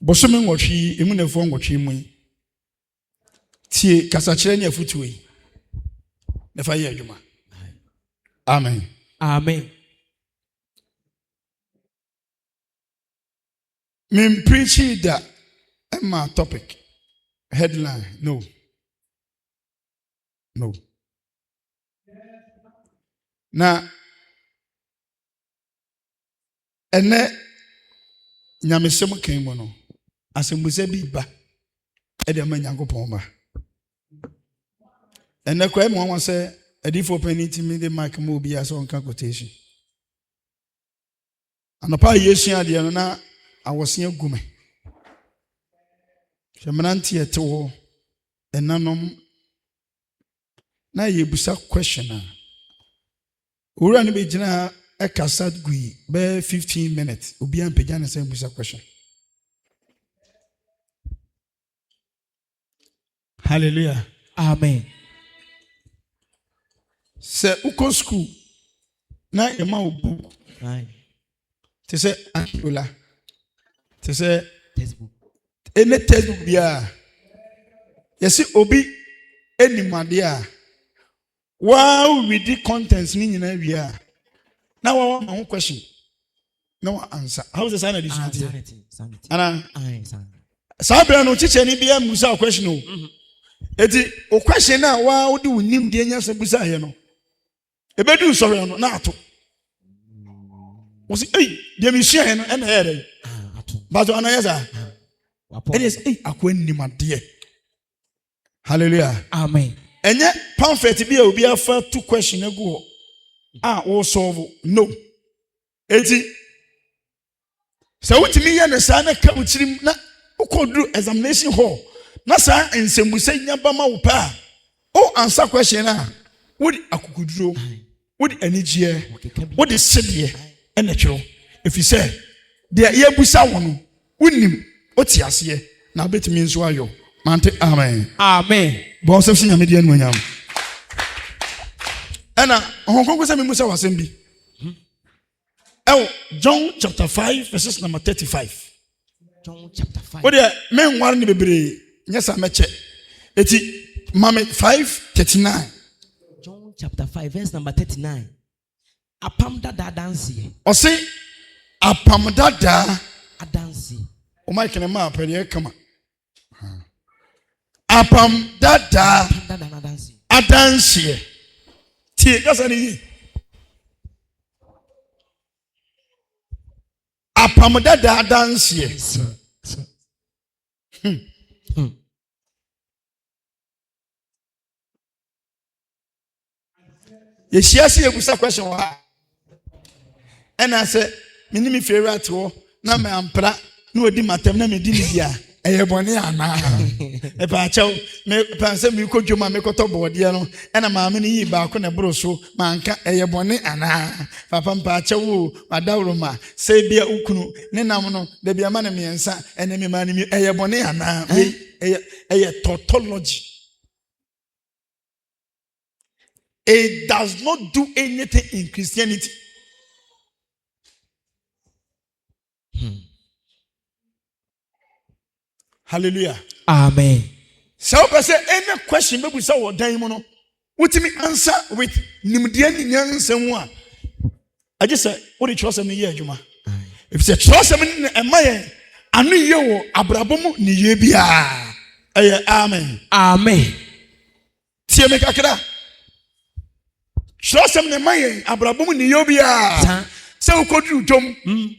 Bosome ngotwi emunefo ngotwi mu. Tie kasa kire ne afutuwe. Nefa ye adwuma. Amen. Amen. Me preaching that my topic headline no. Na ene nyamesem kan mu no asembuse bi ba e de ma Nyankopon ba ene kwa mo won say edifo penity me the mic mo bi aso nka quotation anopa yesu ade no na awosen agume hwemanante ete wo enanom na yebusa question ura ni be gina e kasa gui be 15 minutes obi an pagya na say busa question. Hallelujah. Amen. Se uko school na ema obu te se akula te se textbook ene textbook bia yesi obi enimade a wow read the contents ni nyina bia na one question no answer. How is the sign of this one? Ana sabra no chiche ni bia musa question o eti o question na wa odi unim de nya se busa ye no ebedu sori no na ato wo si de mi hia ye no e na ye dey bazo ana yesa eni say akwa nimade. Hallelujah. Amen. Enye pamphlet bi a obi afa two question egu ho wo solve no eti so wutimi ye ne sa na ka wutirim na ukodu examination hall na sa ensembusa nyaba ma wo pa o answer question na wodi akukuduro wodi anigye wodi sedie ene twero efi se de ye busa wono wonim oti ase na betimi nso ayo mante. Amen. Amen. Bon se si nyame de anu nyam ena honkonko se me musa wasem bi John chapter 5 verses number 35. John chapter 5. What the men war ni bebre nyesa meche eti mame 5:39. John chapter 5 verse number 39. Apam dada dansi. O say apam dada adansi. O my can ma pere kama. Apam dada adansi. Adansi. Tie kasa ni apam dada adansi. Yesiasi ebusa question wa. And I say, minimi favorite wo na me ampra na odi matem na me di ni bia. Eye bone ana. E pa chaw me panse me kodwoma me koto bode no. E na maame ni yi ba ko na bro so manka eye bone ana. Papa mpa chaw madawroma se bia ukunu ne nam no da bia ma na me ensa ene me ma ni eye bone ana. Eye tautology. It does not do anything in Christianity. Hallelujah. Amen. So, say any question maybe say what daimono. What me answer with nimdia ni nyansem I just say what the trust me here juma. If say trust me emaye anu ye wo abrabomu ni ye bia. Amen. Amen. Tie me kakra. Trust me emaye abrabomu ni ye bia. Say ukodu dom.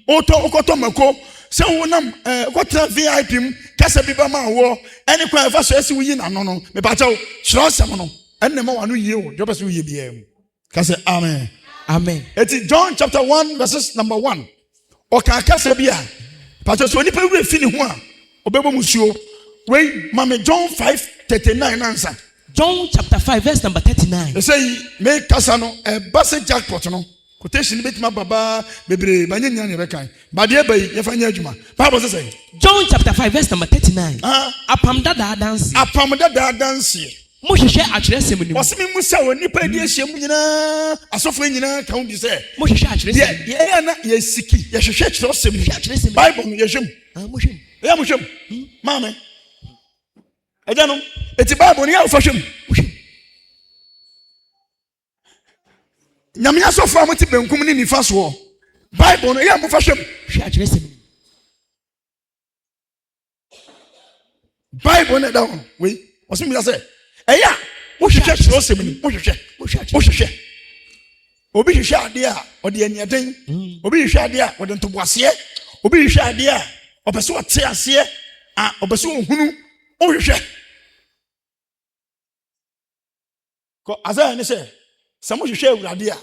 Okoto mako. So wonam kwatra VIP kasa biba ma wo ene kwa fa so esi wuyi na no no me pa chaw trosem no enne ma wanu yie wo jo pese wuyi bia mu kasa amen. Amen. It's John chapter 1 verses number 1 o ka kasa bia pa so nipa wi fi ni ho a obebo musuo we mama John 5:39 answer. John chapter 5 verse number 39. They say me kasa no base jackpot no quotation betima baba bebre banyanya ne bekan ba de bayi ye fanya adwuma Bible say John chapter 5 verse number 39. Apam dada dansi. Apam dada dansi. Mo hwehwe akyerɛsɛm ni mu. Osimi musa woni pa di ahyem nyina asofo nyina ka wo bi say mo hwehwe akyerɛsɛm. Ye na ye siki ye hwehwe akyerɛsɛm ni. Bible no ye hwem. Mo hwehwe. ya mo hwem maame eja no eti Bible ni ya fa hwem nyame asofo amoti benkum ni nifa so Bible no ya mo fa hwem hwe akyerɛ sɛm Bible na down we osim ya say eya wo hwehwɛ kyerɛ sɛm ni wo hwehwɛ obi hwehwɛ ade a ɔde aniaden obi hwehwɛ ade a ɔde ntoboaseɛ obi hwehwɛ ade a ɔpɛ so ɔte aseɛ a ɔpɛ so ohunu wo hwehwɛ ko azaya ne sɛ sɛ mo hwehwɛ awurade a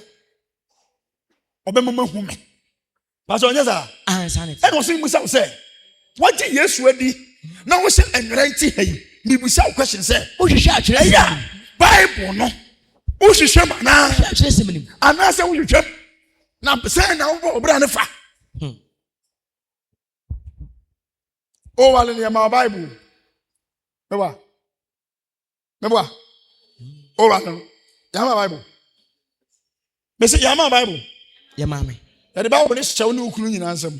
ɔbɛmama hu me pastor onyɛ sa ɛna ɔso mu sɛ wagye Yesu adi na wo sɛ enwera nti hayi mibusa wo question sɛ wo hwehwɛ akyerɛ ɛya Bible no wo hwehwɛ ma na akyerɛ sɛm nim ana sɛ wo hwehwɛ na sɛ na wo obra ne fa o wale ne ma Bible meba o wale ya ma Bible me say ya ma Bible ya ma me ya the Bible ne hyɛw ne okunu nyina nsɛm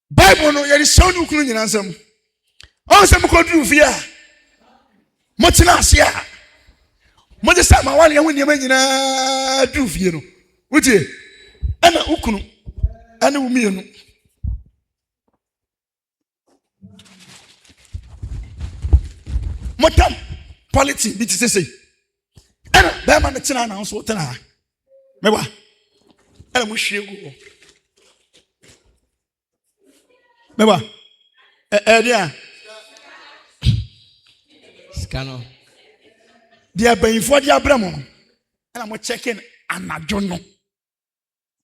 Bible no ya hyɛw ne okunu nyina nsɛm on sɛ mo koduru fi a mo tena ase a mo de sa ma wale ya ho nneɛma nyina duru fie no wutie ɛna okunu ɛna wo mienu motam polity bi ti sese ɛna bɛma ne tena na nso tena meba ɛna mo hwie gu meba dia skano dia bayinfo dia bramo ɛna mo check in anadwo no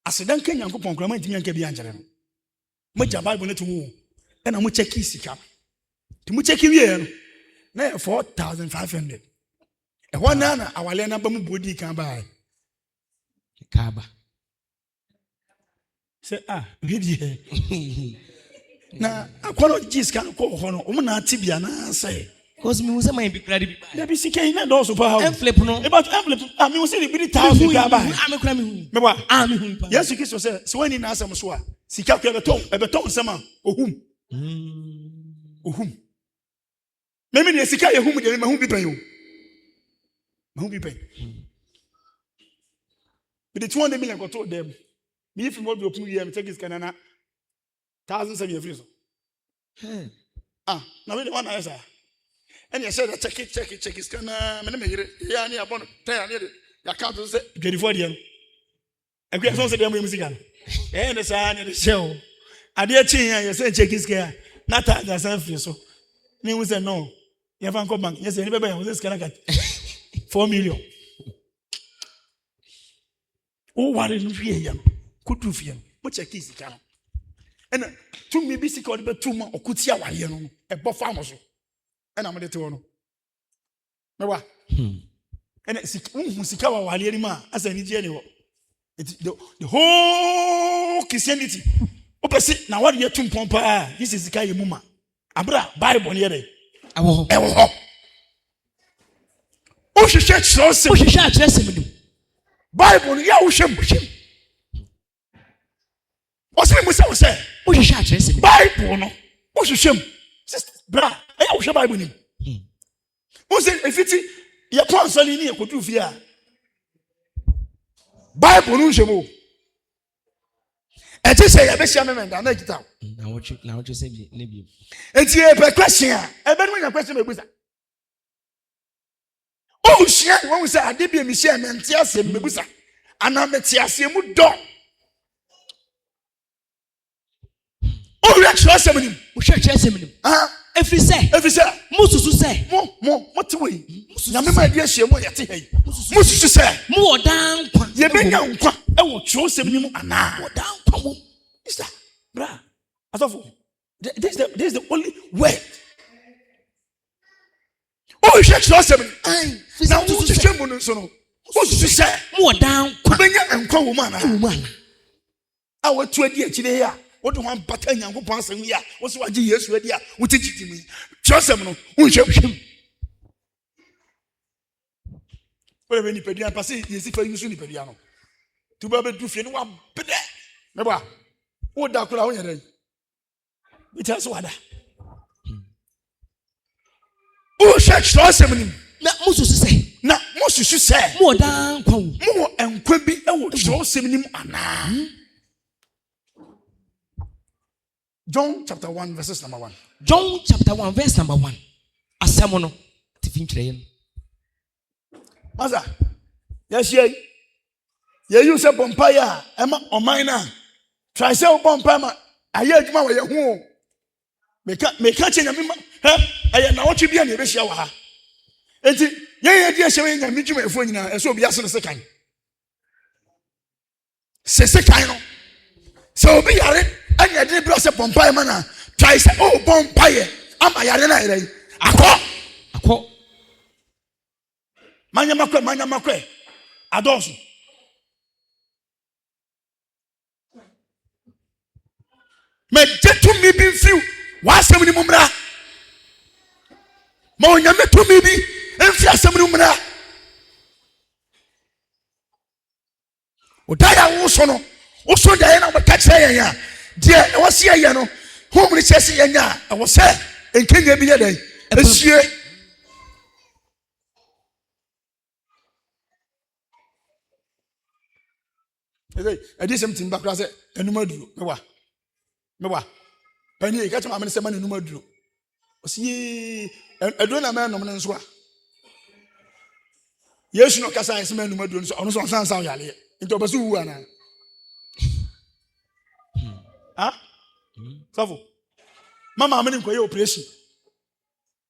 asedan ka Nyankopɔn kura ma ntimi anka bi ankyere no mo gya Bible ne to wo ɛna mo check sika ti mo check wie no na 4,500 ɛhɔ na awale na ba mu bodi kan ba kaba sɛ hwedi na akwano jiska ko hɔ no o na atibia na sɛ cause me say my big ready da bi sika ina do so pa ha envelope no about envelope me say the 1,000 ka ba me kura me hu me ba me hu pa Yesu Kristo sɛ so wani na asɛm so a sika ko ebeton nsɛm a ohum me ne sika ye hum de me hu bi pen o me hu bi pen bi the 200 million ko to dem me if mo bi opun ye me take this kana na 1,000 free so na we the one answer and you said check it kana me me yire ya ne abon tell ne ya count say 24 de no e kwa so say dem mu sika ne sa ne de show ade achi ya you say check it kana na 1,000 free so me we say no you have come bank yes anybody you say kana 4 million o ware no fie ya kutu fie mo check it kana ena to me bi sika ode betu ma okuti awale no e bofa mo so ena mo de te wono mewa ena sika awale ni ma asa ni je ni wo the whole Christianity opesi na wade yetu mpompa this is sika ye mu ma abra Bible ne ye awo o hwehwe kyerɛsɛm o hwehwe akyerɛsɛm nim Bible ya wo hwem o se mu se o hwehwe akyerɛsɛm Bible no o hwehwem sister bra ya wo hwe Bible nim o se efiti ye konsole ni ye kodu fi a Bible no hwem o e ti se ye be hia me na kita na wo se bi ne bi enti e pe question a e be no nya question me busa o hia won se ade bi mi hia me ntia asem me busa ana me tia asem mu do o re kyerɛsɛm nim o hwɛ kyerɛsɛm nim efiri sɛ mususu sɛ mo te wei na me ma dia hia mo yɛte hai mususu sɛ mo wɔ dan kwa ye benya nkwa e wo kyerɛsɛm nim ana wɔ dan kwa mo sister bra asofo this is the only word o hwɛ kyerɛsɛm nim na wo hwehwɛ mu no so no o susu sɛ mo wɔ dan kwa benya nkwa wo mu ana a watu adi akyire ya what do one bata Nyankopɔn asɛm yi a wo so wagye Yesu adi a wo te gidi mu kyerɛsɛm no wo hwehwɛ wele be nipadua pase yesi fa yusu nipadua no to be able to feel one better. Remember, what that could have been. It has what? Oh, church, Asɛm. Na musu say. Na musu say. More than more and could be a Asɛm ana. John chapter 1 verses number 1. John chapter 1 verse number 1. Asɛm no tifin Master, yes, ye use a bompire, Emma or mine. Try so bompama. I hear you my home. Make catching a mima. I am now what you be on the Beshawa. And ye showing a medium for you and so be as a second. Second. So be it, and you did bless a bompire manner. Try say, oh, bompire. Am I arena? I call. Manya makwe. Adosu. Me jetu mi bi fiu. Wa asɛm ni mumra. Ma onyame to mi bi emfi asɛm ni mumra. Odaya wo so no. Wo so da ye na beka kire yen ya. Die e wo se ye no. Home ni chese yen ya. E wo se enkenya bi ye dan. Esie. I did something back. I said, a number do. Mewa. Penny, catch my man, say, man, number do. See, I don't know, man, no man, so. Yes, no, Cassa is man, number do, so on some sounds out into a bazoo. Ah, Savo. Mamma, I'm in your operation.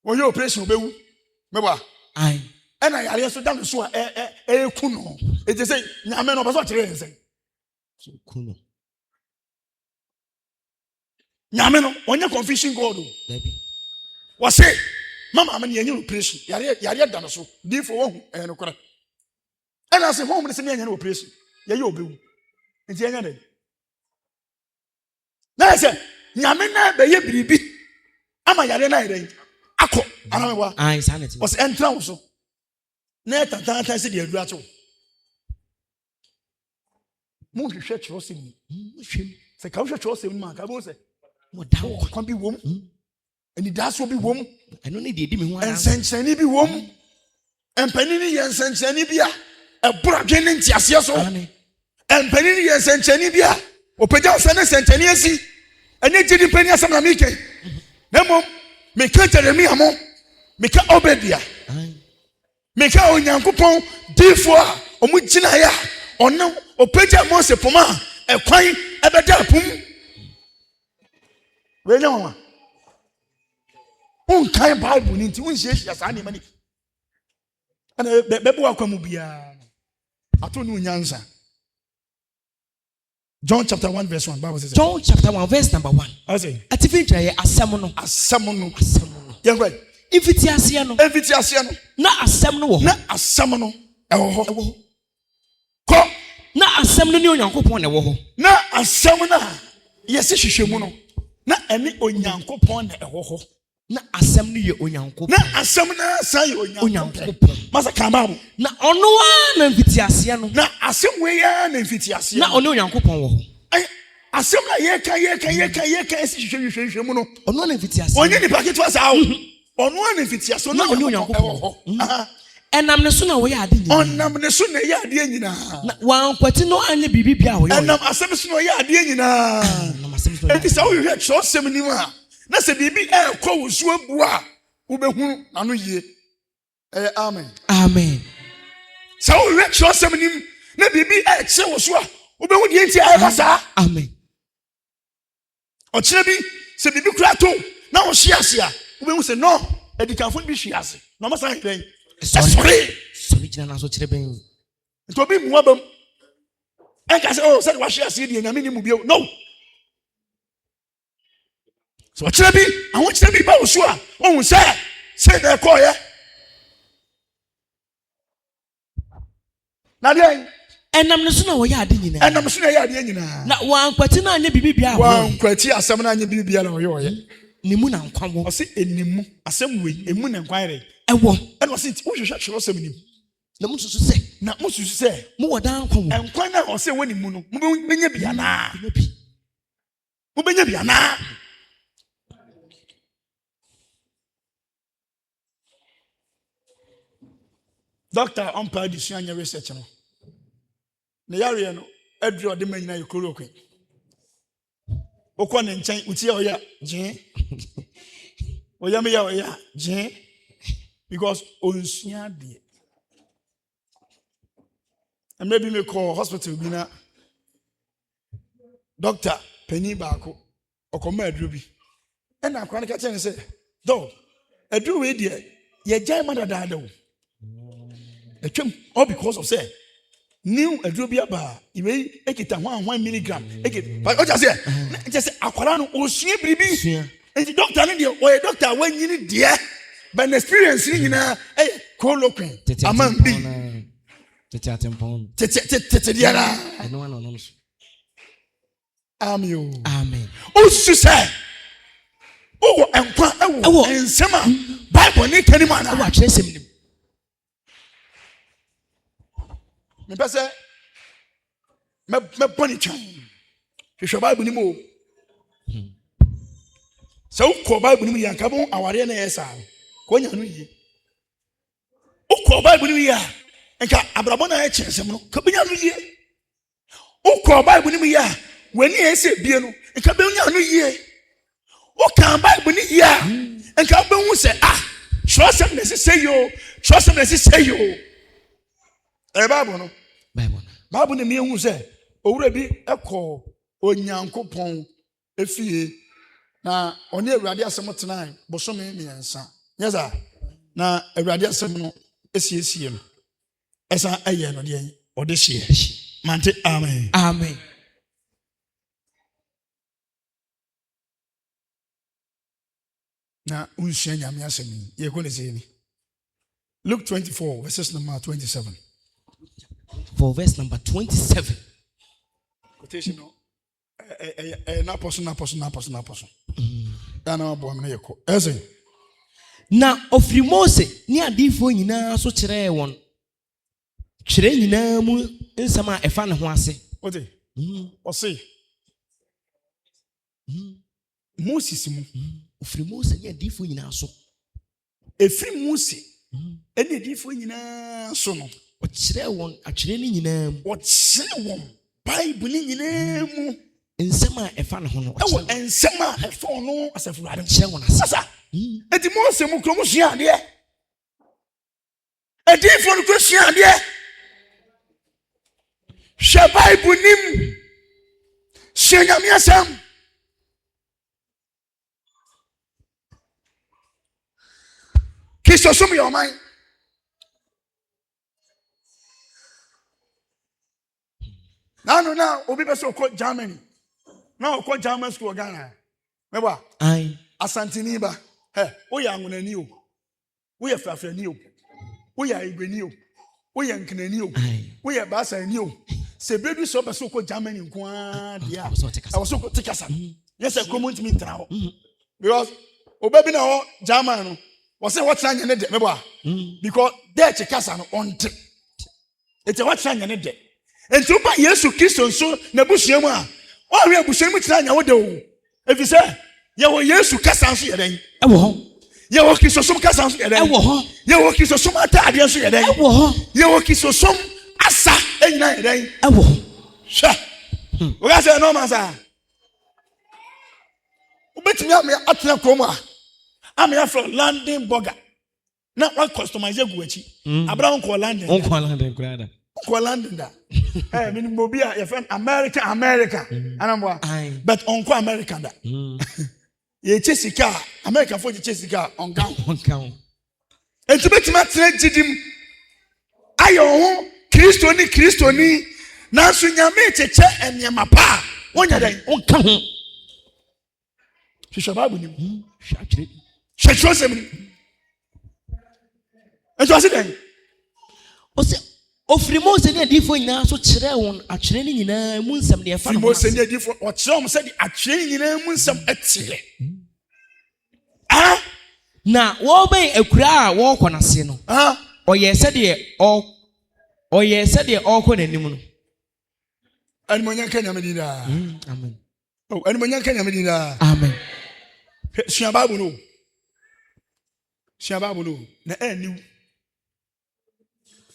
When your operation will be, Mewa. Aye. And I also done so a kuno. It is a man of what you say. Kuno. Yameno, when you're confusing God, was say, Mamma, I'm in your operation. Yaria done so. Dear for one and a correct. And I say, home is in your operation. You'll be. It's the end. Now I said, Yamena, baby, be. Am I Yarena? Ako, I don't know what I sanity was entrance. Net and that I said, you're grateful. Monkey church was in the culture chose in Mark. I was a can't be woman. And it does will be woman. I don't need the and Saint be woman. And Penny and Saint Chanibia. A bragging in Tiasiaso. And Penny and Saint Chanibia. Or Pedal Saint Chaniasi. And it didn't penny as an amique. Nemo, make it a me among. Make it obedia. Make out Yankupon, D4, or Muchinaya, or no, or Peter Mose Poma, a quine, a better pum. Well, no one kind Bible into which yes, any money. And the Abuakwa Mubia. I told you answer. John chapter 1, verse 1. Bible says John chapter 1, verse number 1. I say, at Asamono. Young right. Invitiasiano. Na asɛm no wo. Na asɛm no ɛwɔ hɔ. Kɔ. Na asɛm no ne Onyankopɔn na ɛwɔ hɔ. Na asɛm na yɛse hwehwɛmu no. Na ɛne Onyankopɔn na ɛwɔ hɔ. Na asɛm no yɛ Onyankopɔn. Na asɛm na sa yɛ Onyankopɔn. Masa kama. Na ɔno a na invitiasia no. Na asɛm we ya na invitiasia. Na ɔne Onyankopɔn wɔ hɔ. Asɛm na yɛka ɛse hwehwɛmu no. Ɔno na invitiasia. Ɔnyɛ nipa ketewa saa o. Ono anefiti aso na oni Onyankopɔn enam ne so na wo ya ade nyina onam ne so na ya ade nyina na wankwati no anye bibibia wo enam asem so na ya ade nyina enti sa wo hwɛ cho sem nim a na se bibi ekɔ wo so abu a wo behunu na no yie amen sa wo hwɛ cho sem nim na bibi ekye wo so a wo behu die enti ayɛ basa amen ɔkyerɛ bi se bibi kura to na wo hye ase a we say no, education be she has. No more saying, sorry, jina so chire ben. It will be muabam. And can say, oh, said what she has said, and I mean, no. So, Chubby, I want you to be both sure. Oh, say that call ya. Now, and I'm not sure what you're doing, and I'm sure you're doing. Not one quatina, and bibia, one quatia, some and bibia, or Nimuna nkwawo ose enimu asem we emu na nkware ewo and was it wo hwehwe kyerɛ osem nim na mususu sɛ na musu say mo wadan kwa en kwa na o say woni mu no mo benya bia na mo benya bia na doctor on pa di suanya research no na yare no adru ode manyina yekoro okwa ne nchen uti ya oya jin oya me ya oya jin because onsuya de and maybe me call hospital bi na doctor penny baako okoma adru bi and akwa ne ka chen say do adru we de ye jai madada da wo etwem all because of say new adru bi aba iwe ekita 1 milligram ekita o just say akwara no osua bribi and doctor ne de o doctor wanyini de but experience ni nyina colloquy amam bi tete diara amen o su say o enkwa ewo ensema bible ni kanima na wa kire sem nim me pese me boni chan hwehwe bible ni mo so ko bible ni mo yanka bon aware na yesa ko nya no yi o ko bible ni ya enka abrabo na ya kyesem no ka benya no yi o ko bible ni mo ya wani ese bie no enka benya no yi o kan bible ni ya enka be hu se trust them say yo trust them say yo Bible no Bible ne me hu se owura bi ekọ onyankopon efie na oni awurade asem tena bosome miensa yesa na awurade asem no esiesie no esa aye no de ode hye mante amen amen na unhia nyame asem ye ko ne sei ni Luke 24 verses number 27 for verse number 27 quotation no na apostle na abo me yeko eze na ofri Mose ni adifo nyina so kire won kire nyina mu nsama efa ne ho ase ote o say Moses mu ofri Mose ni adifo nyina so efri Mose eni adifo nyina so no o kire won akire ni nyina mu o kire won Bible ni nyina mu nsema efa ne ho no o nsema efa no asafu ade kire won ase asa enti Mose mu kro mu hia de adifo no kro hia de hwe Bible nim hwe nyame asam Kristo sum your mind now obi be so ko Germany now ko German school Ghana meba ai asantini ba wo ya ngunani o wo ya frafrani o wo ya igbeni o wo ya nkinani o wo ya basani o se bedu so be so ko Germany nko a dia I was so ko tikasa yes I come to me tra because obabi na ho German no wo say what try ne de meba because there chikasa no onte ete what try ne de enti oba Yesu Kristo nso na busuamu a o hwe abusuamu tira nya wo de o efi se ye wo Yesu kasa nso ye den e wo ho ye wo Kristo som kasa nso ye den e wo ho ye wo Kristo som atade nso ye den e wo ho ye wo Kristo som asa enyina ye den e wo ho sha o ga se no man sa o betimi am atena krom a am ya from landing burger na wa customize guachi abraham ko landing kurada ko landing da mini mobia your friend America anamwa but on ko America da ye chesika America for chesika on kan enti betima tena gidim ayo ho Kristoni na so nyame cheche enema pa wonya dan on ka ho hwehwe Bible nim hwakire hwehwe sem nim ento ase dan o se ofri Mose ni adifo nyina so kire won akire ni nyina mu nsam de efa no Mose ni adifo o kire om se di akire nyina mu nsam atire na wo ben akura a wo kɔ nase no o ye se de Oye said the awkward animal. And when you can Yamida. Amen. Oh, and when you can Yamida. Amen. Shababu. Shababu. Na new.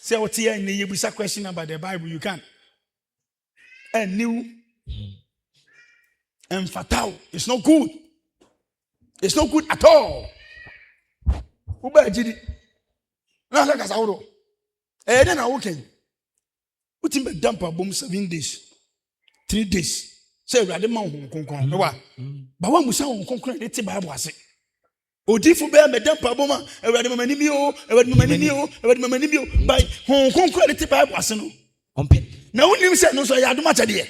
Say what here in the Yebusa question about the Bible, you can. And new and fatal. It's not good. It's not good at all. Who buy Jidi? No, like as I would. Then I walking. Put him a dumper boom 7 days. 3 days. Say, rather, Mount Concon. No, but one was on concrete, it's a Bible. Odifu be me dampa boma ewade mama nimi o ewade mama nimi o ewade mama nimi o by hon konkrete te Bible ase no ompe na wonim se no so ya adoma chade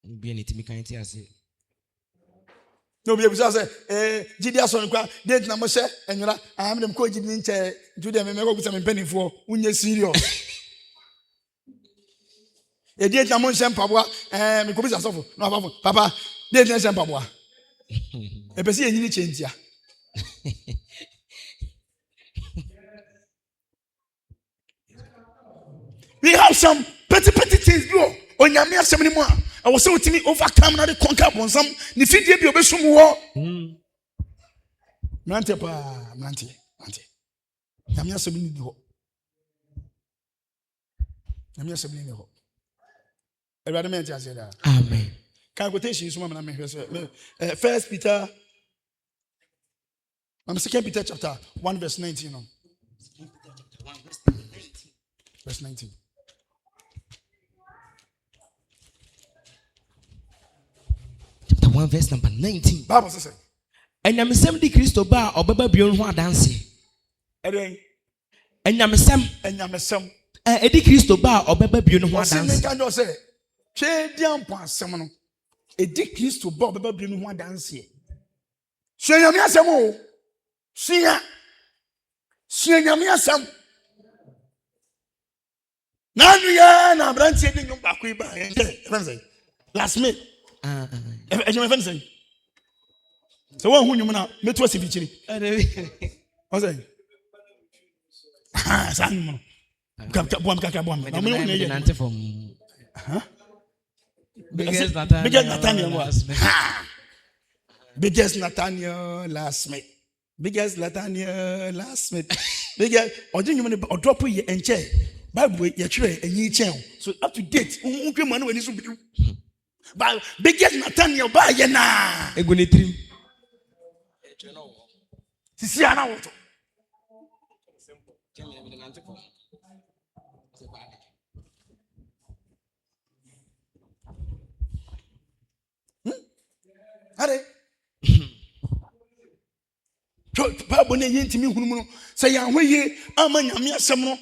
bi ani timi kan ti ase no bi ebusa se gidi aso nkwa date na mo hye enwura am dem ko gidi nche jude me ko busa me penifo unye serious date na mo hye mpaboa me ko busa sofo no papa date na hye mpaboa Epesi enyini chentia. We have some petty things bro. Onyame asem ni mu a. I was say witimi overcome na the conquer bonsam. Ni fidie bi obesum wo. Mante pa, mante. Nyame asem ni bi ho. Nyame asem ni ho. Everybody me tia say that. Amen. Quotation is one of First Peter, 2 Peter chapter 1 verse 19. Verse 19. Chapter 1 verse number 19. Bible says. Enyamesem di Kristo ba obeba bion ho adanse. Eden. Enyamesem. Edi Kristo ba obeba bion ho adanse. Osin kan do say, "Che diampo asem no. Edi Kristo ba obeba bion ho adanse." Hwe nyame asem o. Hwe nyame asem. Na nuya na branche di nyum ba ko iba. Last minute. Ejema fen say. So one who you na metu asibichiri. What's that? Ah, san. Kaka bom. Na me won Nante from. Biggest Nathaniel was. Biggest Nathaniel last mate. Biggest odin you o drop ye enche. Bible ye kire enyi chen. So up to date. Unhwe man wani so bidu. But biggest Nathaniel ba ye na. Eguni trim. Sisi ana woto. Are Bible ne yintimi hunu no say yan hweye ama nyame asem no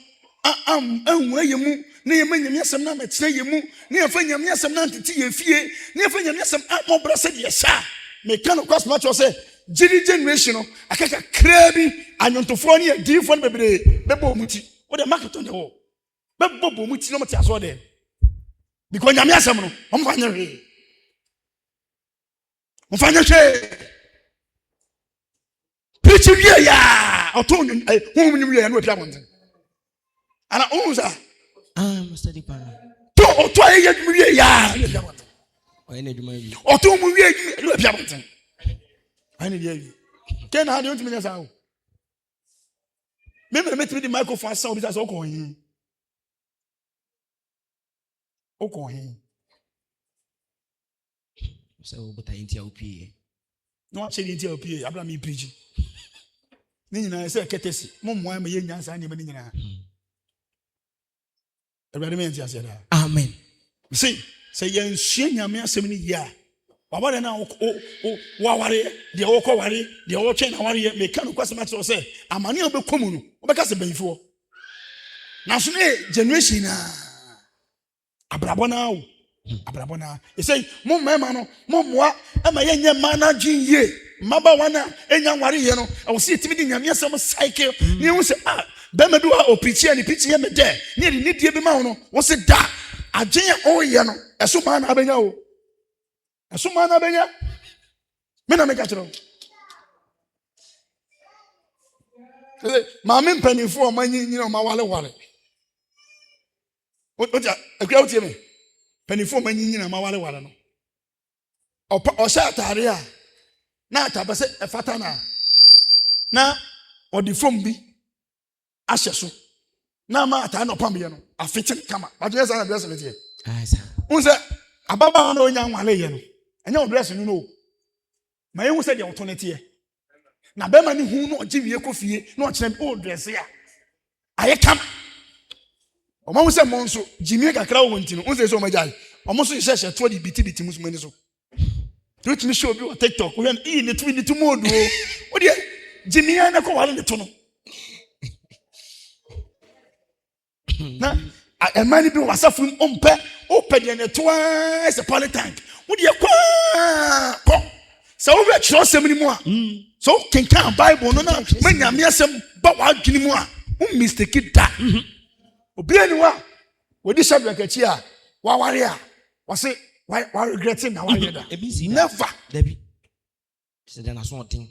anwura yemu ne yema nyame asem na metena yemu ne yafa nyame asem na ntete ye fie ne yafa nyame asem amobra se de sha me kan cross match say giri generation no akaka krabi anyontofo ne adifo ne bebre bebo muti wo de market on the wall bebo muti no mati aso de because nyame asem no omfanya hwe omfanya hwe preach we ya oton hu nim we ya no pia bonten ana unza Mr. Dipa to aye dum we ya no pia bonten oye na dwuma wi oton mu we no pia bonten ani dia wi ken na de ntimi nyasa o me metimi di microphone sound bi so ko hin so but I intia opie no actually intia opie abla me preach ni nyina say ketesi mo mo ma ye nyansa ni ma ni nyina everybody me intia say that amen see say ye nsua nyame asem ni ya wabare na waware de wokọ ware de wo twen na ware me kan kwase ma tso say amane obekomu no obeka se banfo na so ne generation na abrabona o abrabona e say mo mema no mo moa ama ye nya mana dwinye maba wana enya ware ye no I will see timi di nyame asem cycle ni hu say be ma bi wa opichi ani pichi ye me de ni die bi ma ho no wo se da agyen o ye no eso ma na abenya o eso ma na abenya me na me ka chiro Mammy penny for my wale. What a crowd to me? Penny for my wale. Or sat area. Now, Tabas a fatana. Now, or the phone be Ashasu. Now, Marta no Pambiano, a fitting come up. But yes, I address it here. Who's that? Ababa no young Malayan. And your dress, you know. My own said the alternative. Now, Bemani who not give you a coffee, not them old dress here. I come. Almost a monso, Jimmy Cacrow went in, once so my guy. Almost in session 20 BT Musmaniso. Let me show you a TikTok. We are in the 22 mode. What dear Jimmy and I call in the tunnel. Now, I might be was suffering on pet, open and twice a poly tank. What do you call? So we trust some anymore. So can count Bible no many are mere some but what anymore. Mr. Kid that. Obianwa. What this subject at here? What warrior? Was it why regretting now? Never. Debbie. Said then I saw thing.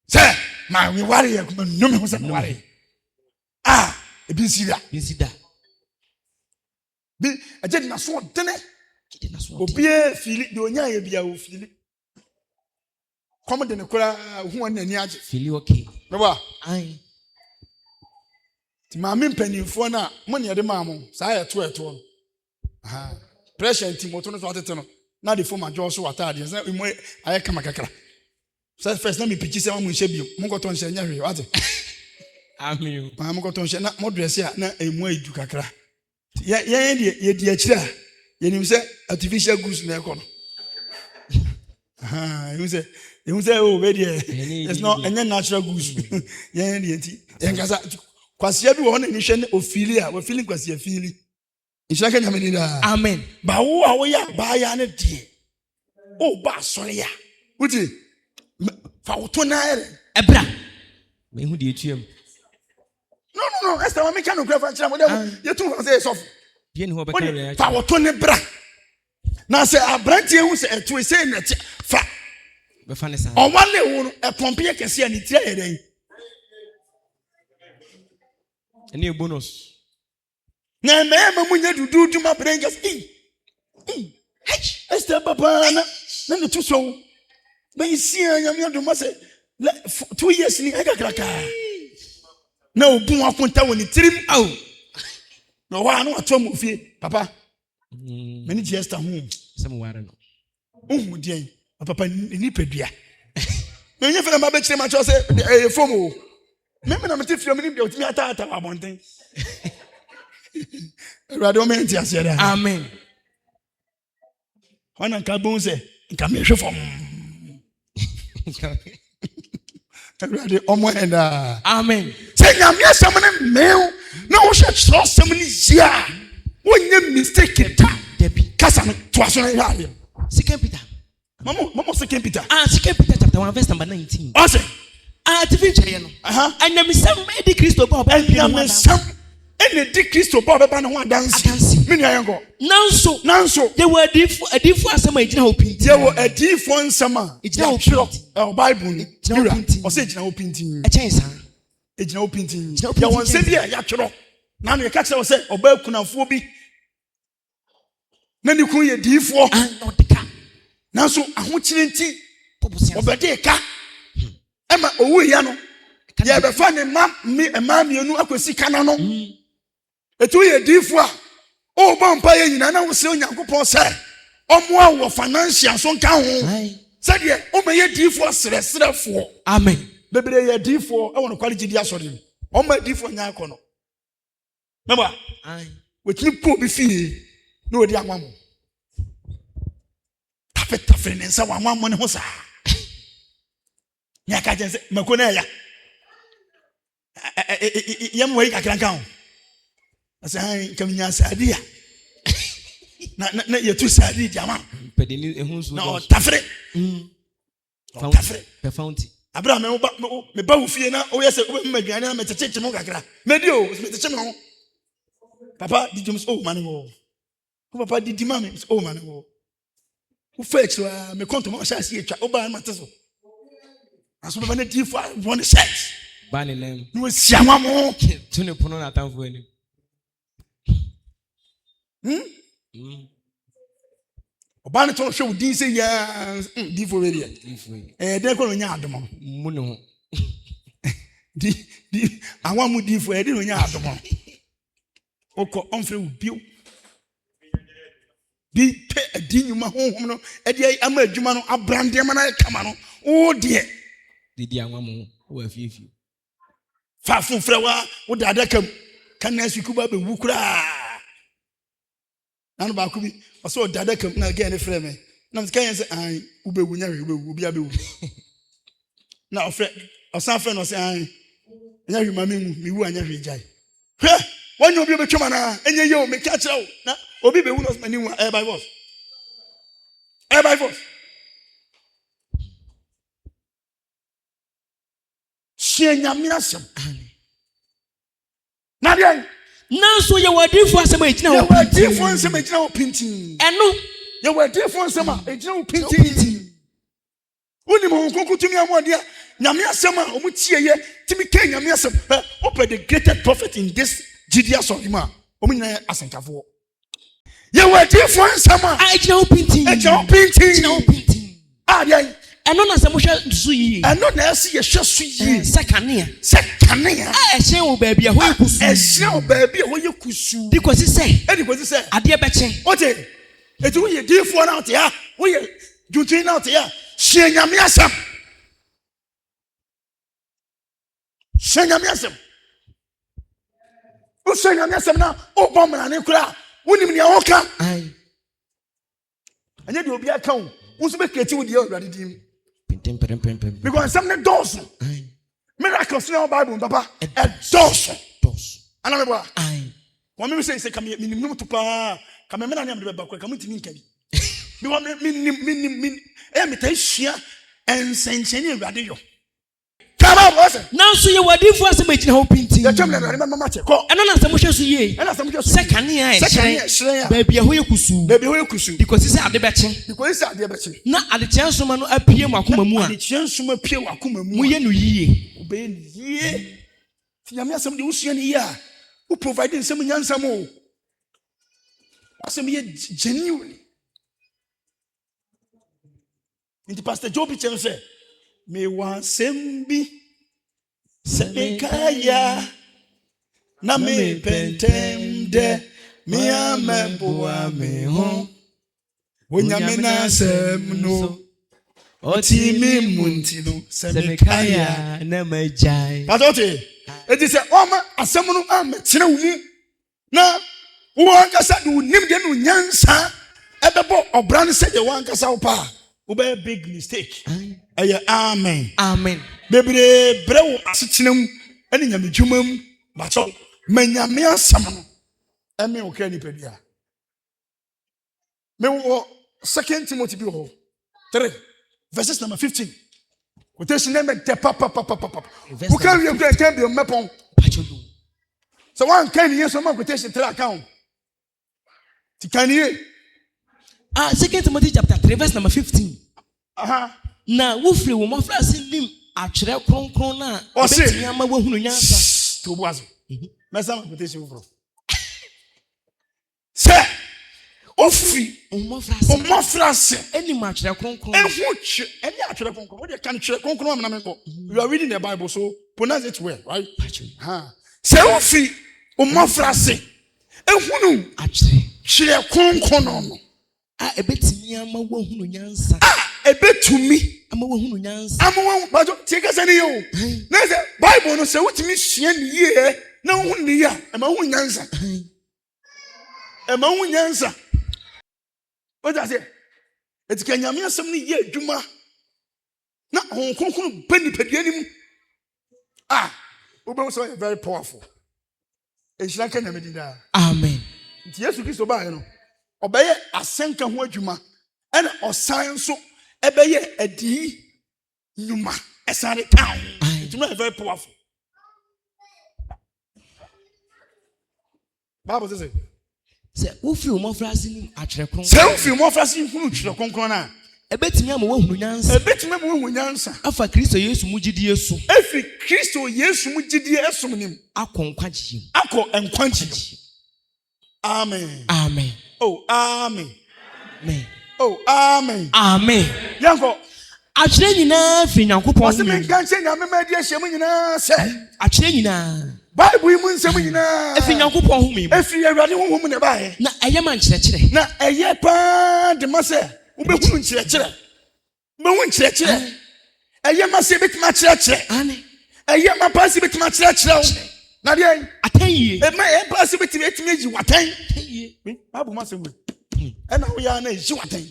Sir, my warrior, no man was a warrior. Ah, a busy that. Be a gentleman saw dinner. Obia feel it, do nya be a feel it. Come in the cora who and any feel okay. No, aye. Mammy penny for now, money at the mammo, sire 12. Ah, pressure and Timoton water tunnel. Now the former Josh water, I come a cacra. So first, let me pitch some with Shebu, Mongoton Shenry, what? I mean, Mongoton Shenna, more dress here, not a way to cacra. Dear chair, you say artificial goose in the corner. You say, oh, baby, it's not any natural goose. Yeah, because everyone in the Ophelia, we're feeling quasi a feeling. It's like a amen. But who are we at by an idea? Oh, Basoria. Would you? For 2 hours. Ebra. Me who did you? No, that's the one we can't grab. You two say so. Power 20 bra. Now say a branch who say to say that fa. On one level, a pompier can see any trade. A new bonus. Now, ma'am, when you do to my brain, just hey, Esther Papa, then the 2 so. But you see, I am to must say 2 years in the no, boom, I put when it trim out. No, I know a tom of you, Papa. Many years to home. Somewhere. Oh, dear, Papa, Nipedia. When you feel my bed, I just say, a formal. Remember, I'm a tiff, you're going to me at our mountain. Radomentia said, amen. When I can't say, come here from. Amen. Say, I'm yes, I'm a male. No, she trust somebody here. When you mistake it, Debbie, Cassan, twas on Second Peter. Mama, Second Peter. Second Peter, chapter 1, verse number 19. Awesome. And I'm some Eddie Christo Bob, and I'm some Eddie Christo Bob, and one dance. Many I go. Nanso, they were a different summer. There were a different summer. It's now pure Bible. Or say, no painting. A chance, it's no painting. You want to say, yeah, you're now you catch us, or Belkuna Phobi. Then you could be a D4. Now, so I want you to over there, Emma, oh, Yano. You have a funny mammy, you know, I could see Canano. A 2 year D4. Oh, Vampire, you know, I was saying, Uncle said, oh, more financial, so count. Said, yeah, oh, my D4, 4. Amen. Baby, D4, I want to call it Diasodin. Oh, my D4, Yakono. Remember, with you poor be fee, no, dear mamma. Tap it, and someone 1 money was. Yakajan said, Maconaya. Young way I can count. I say, come in as idea. Not you're too sad, Jama. No, Tafre. The fountain. Abraham, me bawufi na o yese o me aduane na me cheche mo kakra. Medio, me cheche mo. Papa did you oh man wo. Papa did mama oh man wo. Who fetch me konto mo sha sie etwa. O ba ma teso. Aso be na di for one sex. Bani name. No siamamo. Tune pono na tamfo ani. Obani ton show din say ya di for area. Den ko no nya adomo. Mu ne ho. Di awon mu di for e no nya adomo. Oko onfre wo bio. Di pe di nyuma honhom no e de ama adwuma no abrande ma na kama no. O de Didi anwa mo wo afiefi. Fa fufre wa wo da adakam kan na sukuba be wukura. Nanu ba ku bi oso da adakam na ge ne frɛ me. Na msika yen se an ubewu nya we ubewu obi abewu. Na ofrɛ osan frɛ no se an nya hwima me wu anya hwe jai. Hwɛ wonyo obi obetwama na enye ye o me ka kyerɛ wo na obi bewu no mani wu by force. By force. Nyame asɛm. Na dia Nanso ye wadifo asɛm ejina wo. Wadifo asɛm ejina wo pintin. Ɛno ye wadifo asɛm a ejina wo pintin. Woni mo konkotumi amodia nyame asɛm a omu tie ye timi ka nyame asɛm. Open the greatest prophet in this GDS of him a omu nyina asankafo. Ye wadifo asɛm a ejina wo pintin. Ejina wo pintin. Ejina wo pintin. Dia ɛno na sɛ mohwɛ so yie. Ɛno na ɛsi yɛ hwɛ so yie. Sɛ kanea. Ɛhyɛn wo baabi a hɔ yɛ kusu. Ɛhyɛn wo baabi a hɔ yɛ kusu. Di kɔsi sɛ. Ɛdi kɔsi sɛ. Adeɛ bɛkyɛ. Ote. Etu woyɛ diifoɔ na ɔte ha. Woyɛ juntin na ɔte ha. Hyɛ nyame asɛm. Hyɛ nyame asɛm. Wohyɛ nyame asɛm na ɔbɔ mmara ne kora. Wonim nea wɔka. Ɛnyɛ deɛ obi aka wo. Wo nso bɛkreti wo deɛ Awurade dim. Because something does. Miracles in our Bible, Papa. It does. And I'm about. One me say come minimum to pa. Come me na am the back. Come to me can. Me want me. Me tell share and sensation radio. Come on, boss. Now so you wadifo asɛm ejina ho pintin. The chamber mama check. Ɛno na asɛm hwɛ so yie. Ɛna asɛm hwɛ so. Sɛ kanea ɛhyerɛn. Baabi a hɔ yɛ kusu. Baabi hɔ yɛ kusu. Because sɛ ade bɛkye. Because sɛ ade bɛkye. Na adekyɛ nsoma no apie mu akoma mu a. Adekyɛ nsoma apie mu akoma mu. Mu yɛ no yie. Obey no yie. Ti nyame asɛm de usua ne yie a. Wo provide nsɛm nyansam o. Asɛm yɛ genuine. Nti Pastor Joe Bichel sɛ me wan sembi Semekaya na me pentem de me ameboa me ho wonyame na asɛm no oti me munti no semekaya na majai padote edi sɛ ɔma asɛm no amekyerɛ wo mu na wo ankasa de wo nim de no nyansa ɛbɛbɔ ɔbra no sɛ de wo ankasa wo pa wo bɛ big mistake ɛyɛ amen bebre brew asetena mu ene nyame dwuma mu bacho manyame asam no eme wo kra ni pedia me wo 2 Timothy bi ho 3 verses number 15 quotation name de papa wo kan wi kra kan bi mepon so one kan yen so ma quotation 3 account ti kan ye 2 Timothy chapter 3 verse number 15 na wo free wo mafra nim atwerɛ kronkron na betimi ama wahunu nyansa to boazo mesa ma quotation fro sɛ ofi omafra se eni ma atwerɛ kronkron ehutwe eni atwerɛ kronkron wo de kan atwerɛ kronkron am na me ko you are reading the Bible so pronounce it well right sɛ ofi omafra se ehunu atwerɛ kronkron no a ebetimi ama wahunu nyansa ebetumi ama wahunu nyansa ama wahu bajo tieka sani yo na se Bible no se wutimi sua ni ye na hu ni ya ama hu nyansa o da se etika nyame asem ni ye adwuma na hon konkon bani padua ni mu obo so very powerful ehira ka nyame dinda amen nti Yesu Kristo ba ye no obeye asenka ho adwuma ena osan so ebeye adi nyuma esare town it's very powerful. Bible says say wo fi mo frase ni atwere kronkron say wo fi mo frase hunu twere kronkron na ebetimi ama wo hunu nyansa ebetimi ama wo hunu nyansa afa Kristo Yesu mu gidie so efi Kristo Yesu mu gidie esom nim akọ nkwagye akọ nkwagye amen amen oh amen amen oh amen amen yanko akyerɛ nyinaa firi Nyankopɔn wase me kanche nyame ma di ahyɛ mu nyinaa sɛ akyerɛ nyinaa Bible mu nsɛm nyinaa efi Nyankopɔn home mu efi Awurade honhom ne bae na ɛyɛ ma nkyerɛkyerɛ na ɛyɛ pa de ma sɛ wobɛhunu nkyerɛkyerɛ wobɛhu nkyerɛkyerɛ ɛyɛ ma sɛ betuma kyerɛkyerɛ ane ɛyɛ ma pa sɛ betuma kyerɛkyerɛ wo na deɛ atanyie ɛma ɛyɛ pa sɛ betuma yi watan Bible ma sɛ wo ɛna wo ya na yi watan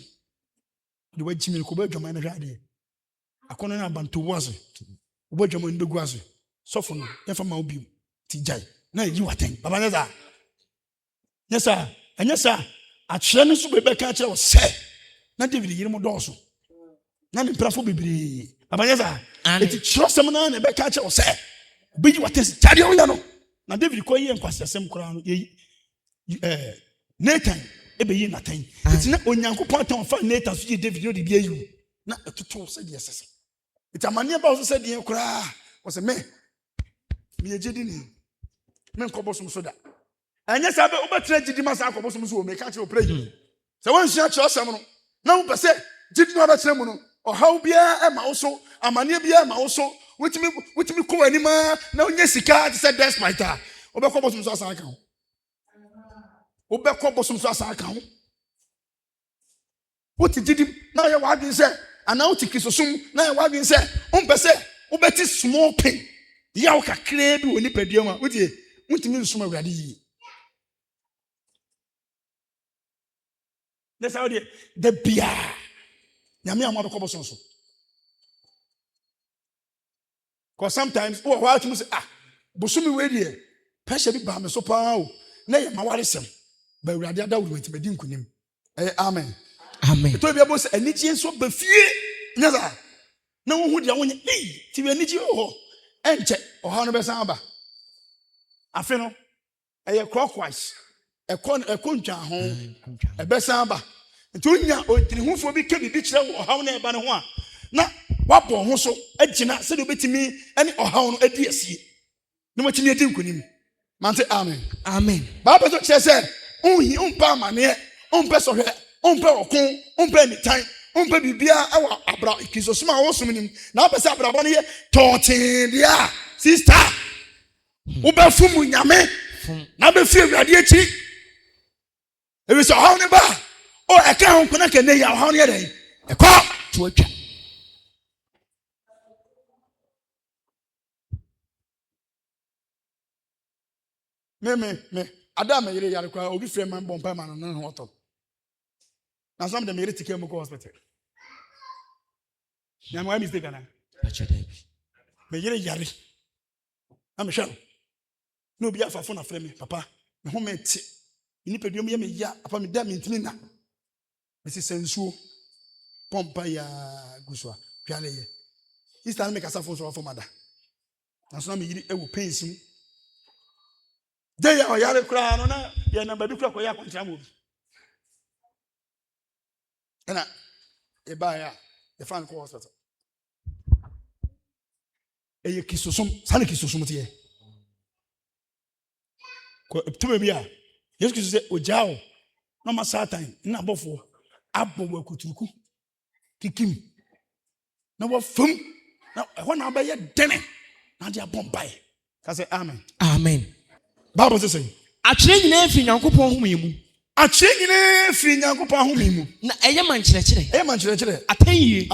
de wagimi ko ba dwama na hwade akono na abanto wo ase wo dwama ni begu ase sofo no yɛfa ma obi ti jai na yi watan baba nyesa anyesa akyerɛ no so bebe ka kyerɛ wo sɛ na David yiri mu dɔɔso na ne prafo bebree baba nyesa eti kyerɛ sɛm na ne be ka kyerɛ wo sɛ be yi watan tade wo ya no na David ko yi nkwasɛsɛm kora no yi Nathan ebe yi natan eti na Onyankopɔn tan fa Nathan so yi David no de bia yi na etoto sɛ de sɛsɛ eti amane ba so sɛ de kora wo sɛ me yegidi ni me nkɔbɔsom so da anya sabe obetra gidi ma sa akɔbɔsom so wo me ka kyerɛ opre yi sɛ won hia kyerɛ sɛm no na wo pɛ sɛ gidi no abekyerɛ mu no ɔhaw bia e ma wo so amane bia ma wo so wotimi kɔ anima na onye sika te sɛ despite a obɛkɔbɔsom so asan ka ho obɛkɔbɔsom so asan ka ho woti gidi na yɛ wadwen sɛ ana woti Kristosum na yɛ wadwen sɛ ompɛ sɛ wobɛti small pain yaw kakra bi woni padua ma wotie wontimi nsoma Awurade yi na sa wode da bia nyame amado kɔbɔsom so cause sometimes oh what you say bosumi we die pressure bi ba me so pa o na yɛ maware sem ba Awurade ada wo ntibedi nkunim amen amen to bia bo se anigye so ba fie nya za na wo hu dia wo nye ti bi anigye ho enche oha no besan aba afi no clockwise ntwa ho besan aba nti onya otiri hufo bi ka bibi kire wo oha no eba ne ho a na wabɔ ho so agina sɛ de obetimi ane oha no adi asie na matimi adi nkonim mante amen amen ba ba so kire sɛ onhi umpa amane umpɛ sɔhwɛ umpɛ ɔko umpɛ nitan umpɛ bibia awa abra Kristosum a wo som nim na apɛ sɛ abrabɔ no yɛ tɔɔten dia sister wobɛfu mu nyame na bɛfi Awurade akyi ebi sɛ ɔhaw ne ba o ɛka ho nkona ka ne ya ɔhaw ne yɛ dɛn ɛkɔ to atwa me ada me yere yare kwa obi frɛ man bompa man no ho to na some dem yere tike mu ko hospital na mo mistake ana me yere yare na me hwɛ no obi afafo na frɛ me papa me ho me ti ni pedua me ya apa me da me ntimi na me si sensuo pompa ya gusua hwale ye sister me kasa fo so fo mada na so na me yiri ewu pensim de ya oyare kura no na ye na babi kura ko ya kontra mo bi na e ba ya e fan ko hospital e ye Kristosum sane Kristosum tie ko tume bia Yesu Kristo se ojao na ma Satan na bofo abɔ wa kuturuku kikim na wa fam na ho na ba ye dene na dia bombai ka say amen amen Bible says akyerɛ nyinaa firi Nyankopɔn home mu akyerɛ nyinaa firi Nyankopɔn home mu na ɛyɛ man kyerɛkyerɛ atanyie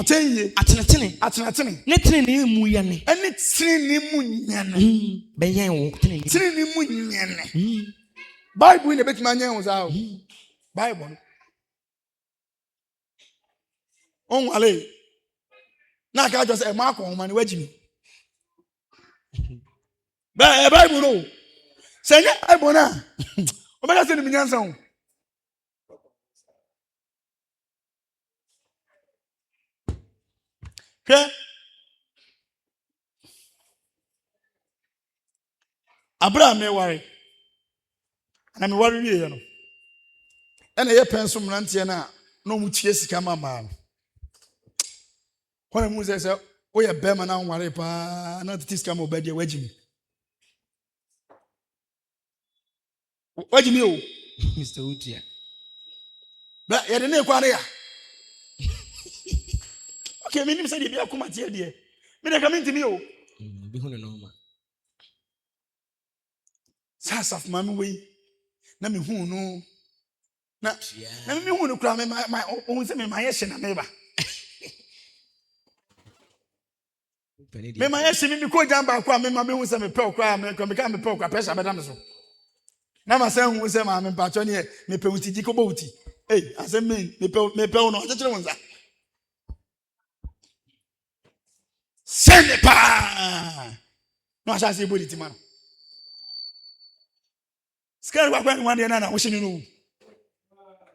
atenetene ne tenene mu yɛne ɛne tenene mu nyane bɛyɛn wo tenene mu nyane Bible ne betima nyɛ wo za o Bible on wale na ka just e ma akɔ homa ne wagimi ba Bible no sɛnyɛ Bible na obɛka sɛ ne minyansa ho hwɛ Abraham me ware na me ware wie no ɛna yɛ pɛn so mrantie na no mu tie sika mama no When I say, oh, yeah, Bema now, worry, pa, not this come over there, wedging. What do you mean, Mr. Utia? But you didn't inquire. Okay, me name said you be a come at here, dear. Me they come into me, oh. Be who no. Sas of mammy way. Na me who no. Na me who no cry my own say me my yes and neighbor. Me my yes me ko jamba kwa me ma be hu say me pe kwa me ko me ka me pe kwa pressure bedam so. Na ma say hu say ma me pa cho ne me pe uti jiko bo uti. Eh, asem me pe no chechere wonza. Send it pa. No asa say body ti man. Skare kwa one day na wo hye no.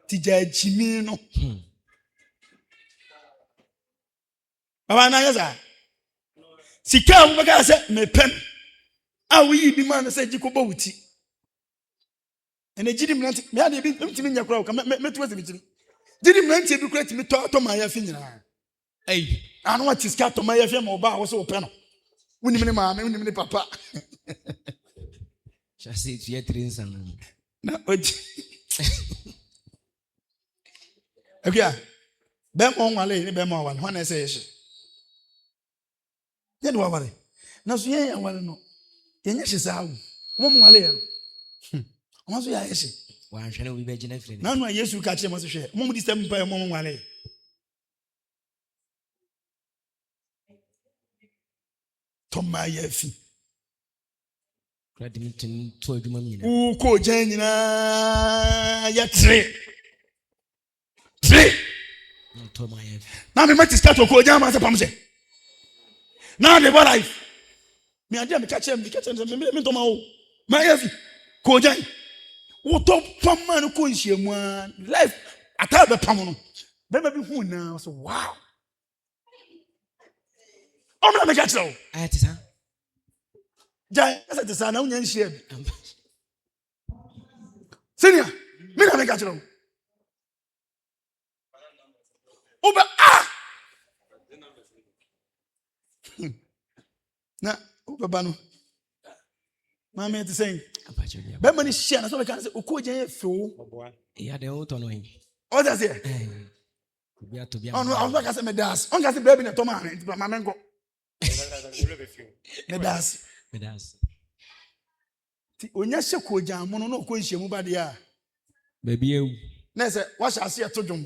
Ti ja jimi no. Baba na yesa. Sika wo beka say me pem. A wo yi bi man say jiko bo uti. Ene gidi mnanti me ade bi ntimi nya kura wo me to asemi gidi. Gidi mnanti bi kura ti me to ma ya fi nyina. Ei, anu wa tiska to ma ya fi ma oba wo so wo pe no. Unim ne ma me unim ne papa. Chassis tu es très insane. Na oji. Okay. Bem on wale ni bem on wale. Ho na say ye. Ye do wale. Na so ye wale no. Ye nya hisa wo. Mo mo wale ye no. Mo so ya ye. Wa hwe na we be gina free. Na no Yesu ka kire mo so hwe. Mo mo di sem pa mo mo wale. Toma ye fi. Kradimintin to adwuma mi na. U ko jan nyina ya tre. Tre. No to my life. Na me mati start ko jan ma se pam se. Na de what life. Me ade me ka kire me to ma o. Ma ya fi. Ko jan. Wo to pam man ko nhyiamu a life ata be pam no. Be ma bi hu na so wow. Omna me ka kire o. Ayatisa. Jai, asa te sana unya nhia bi. Senior, me na me ka kire o. Oba na oba ba no. Ma me te saying. Be mani hia na so be kan say okoje ye fewo. Ya de o to no yin. O da say. Bia to bia. Oh no, I was like say me das. On ka say baby na to ma na ma mengo. Me das. Medas. Ti onya hye koja amono na okọ nhyiamu ba de a. Baby ewu. Na say what shall see to dwom.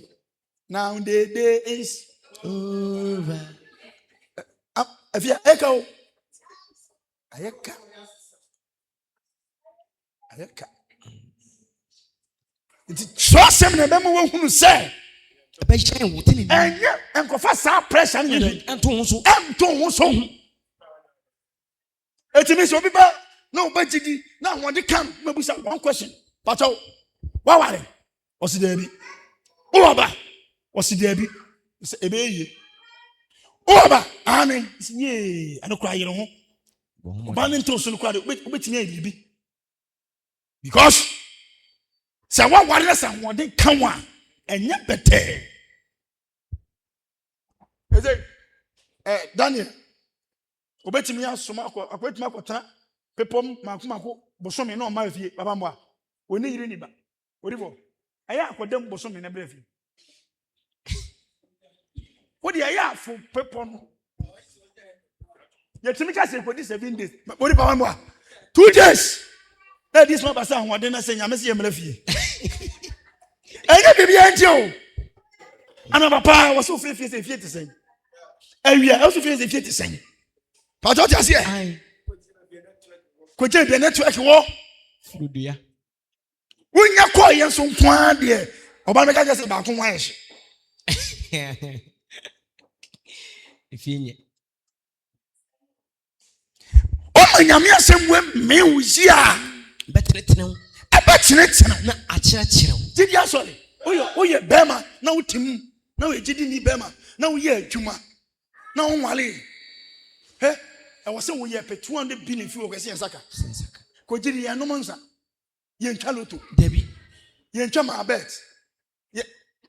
Now the day is Over. Afia eka o. Ayeka. Iti trust na be mo hunu say. Be shine wo tini. Enye enkofa sa pressure na ye. Ento ho so. Etimi so biba na obagidi na won de kam mabusa one question. Pacho, wa ware? Osi there bi. Oba. Osi there bi. Se ebe ye. Oba, amen. Ye, ano kwa yero ho. Oba ne nto so no kwa de obetimi ayi bi. Because say wa ware na say won de kan wa enye bete. Eze Daniel obetimi asoma akwetimi akotana pepom makomako bosome na o ma fie baba mo a oni yire ni ba orifo aya akodam bosome na bra fie wodi aya afo pepom no yetimi ka se kodi 7 days ori baba mo a 2 days na this one basa ho de na se nyame se yemra fie enya bibi anti o ana papa wo so fie se fie te sen awia wo so fie se fie te sen Pacho ti ase e. Ko je be network wo. Frudia. Unya ko yen so nkwaa de. Oba me ka je se ba ko wan ye. Ifinye. O nyame asem we me wuji a. Betretene. E betretene na akyerekyerew. Didi asole. Oye bema na utim. Na we gidi ni bema. Na wo ye adwuma. Na wo nwale. He I was saying we have 200 billion few okay saka. Ko jiri ya no monsa. Ye ntwa loto. Debi. Ye ntwa ma bet. Ye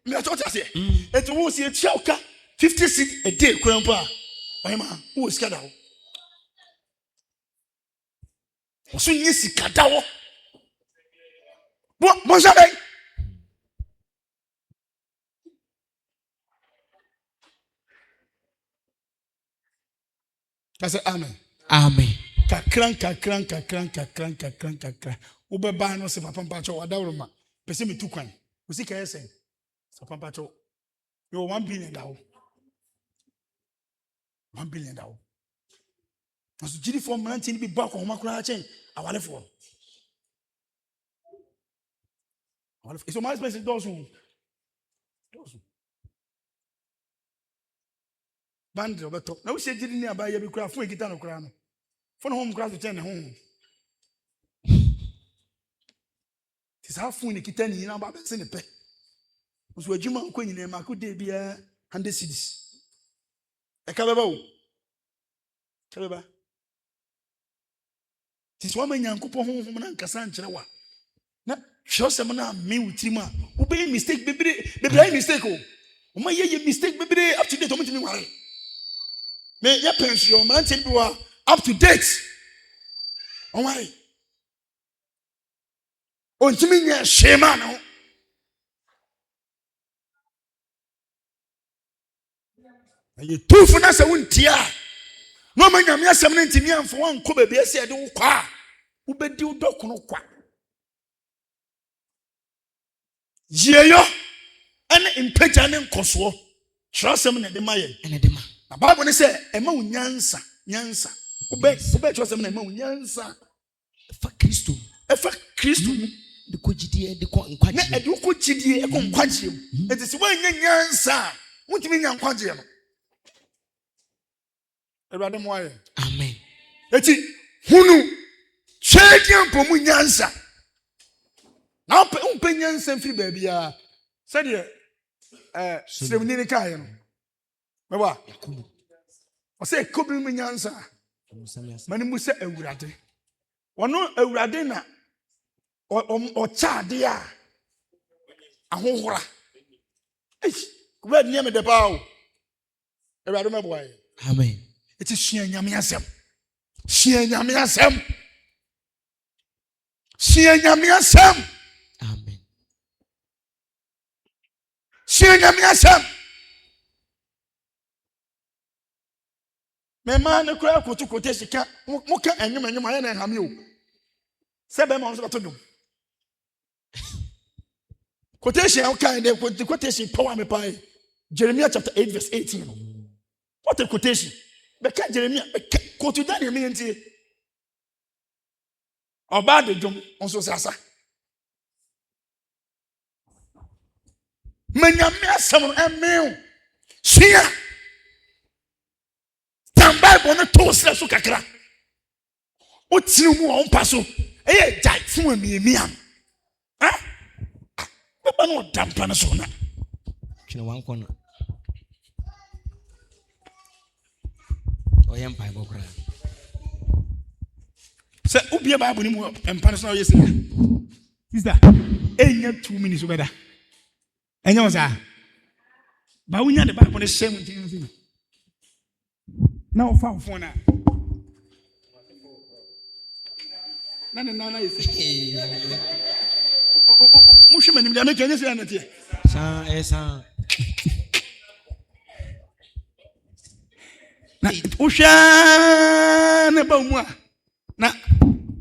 me to tia se. Etu wo se tia oka 50 cedi a day krampa. Why ma? Who is kada? So yes, kada. What Monsabe? I said amen. Amen. Kakran. Ube ba no se papa mpacho adawroma. Pese me tukwan. Usi ka yesen. Se papa mpacho. You 1 billion dawo. 1 billion dawo. Aso gidi for mranti ni bi ba ko homa kura chen. Awale for. So my space does. Band of a top. Now we say didn't near by every craft. We get on a crown. For home craft to turn home. Tis half when you get any in about the pay. Was where Juma Queen in a could be 100 cities. A cababo. Cababa. Tis one man young couple home and Cassan Cherawa. Now, show some me with Tima. Obey mistake, baby, mistake. Oh, my ye mistake, baby, up to date. Don't me worry. May your pension, man, you are up to date. Oh, my. Oh, to me, shame, man. You two for us, I won't tear. No man, I'm yes, I'm 90 years for one could be said, oh, qua. Who bet you dock no qua. Yea, and impetuous and coswo. Trust them in the Maya and the Dema. A Bible say, a moon yansa. Obey, trust them in a moon yansa. For Christo. For Christo. The Kojidi, the Quanquaji. I do Kojidi, a conquagium. It is when yansa. What do you mean, young quagium? Amen. Eti hunu chekian pomu nyansa. Na umpe nyansa mfiri baabi ya. Said sremni ne kae no. Mewa. O say kobri mu nyansa. Mani mu se awurade. Wono awurade na o chaade a ahohora. Kubad niam de bawo. Awurade meboaye. Amen. It is she and Yamiasem. She and Yamiasem. She and Yamiasem. Amen. She and Yamiasem. My man, a crowd to quotation can't mock and you and my and Hamu. 7 months to do. Quotation, okay, they put the quotation power me by Jeremiah chapter 8, verse 18. What a quotation. Beka Jeremiah quote that you mean to Oba de Jom on so sasa. Menyame asam emeu. Sia. Stand by bono to so kakra. O tinu mu on paso. Eh jai fun emi am. Ha? Baba no dampa na so na. Twene wan kono. Oyam Bible kra. Say ubie Bible ni mu empane so yes. Sister, enya 2 minutes obeda. Enya o sa. Ba wunya de Bible ne shame ntin. Na o fa phone na. Na yes. Mo shema ni me make enya say na tie. Sa na usha na ba mu a na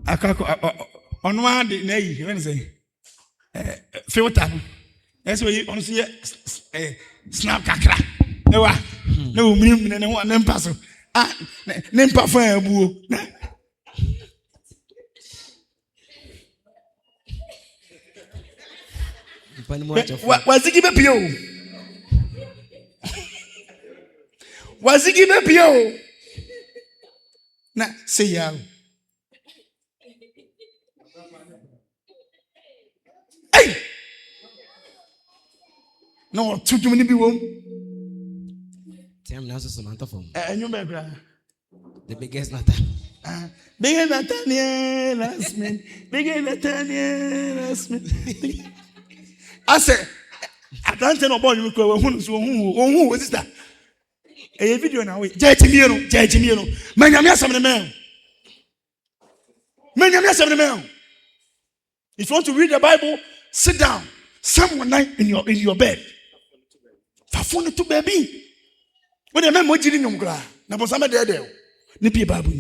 akako ono ade na yi when say filter no eso yi on say snap kakra ewa na o miri ne ho na mpa so ne mpa fa abuo wazigi be pio wazigi be pio na say ya hey no tutu ni bi wom Tiam na so Samantha form enyu be bra the biggest Nathan bigger Nathaniel last me bigger Nathaniel last me I say I don't know about you ko we hunu so hu sister A video now. Jajimino. Manyamia some man. Manyamia some man. If you want to read the Bible, sit down. Someone night in your bed. Fafone to baby. When the man watching in gra, na for some there. Nipi Bible.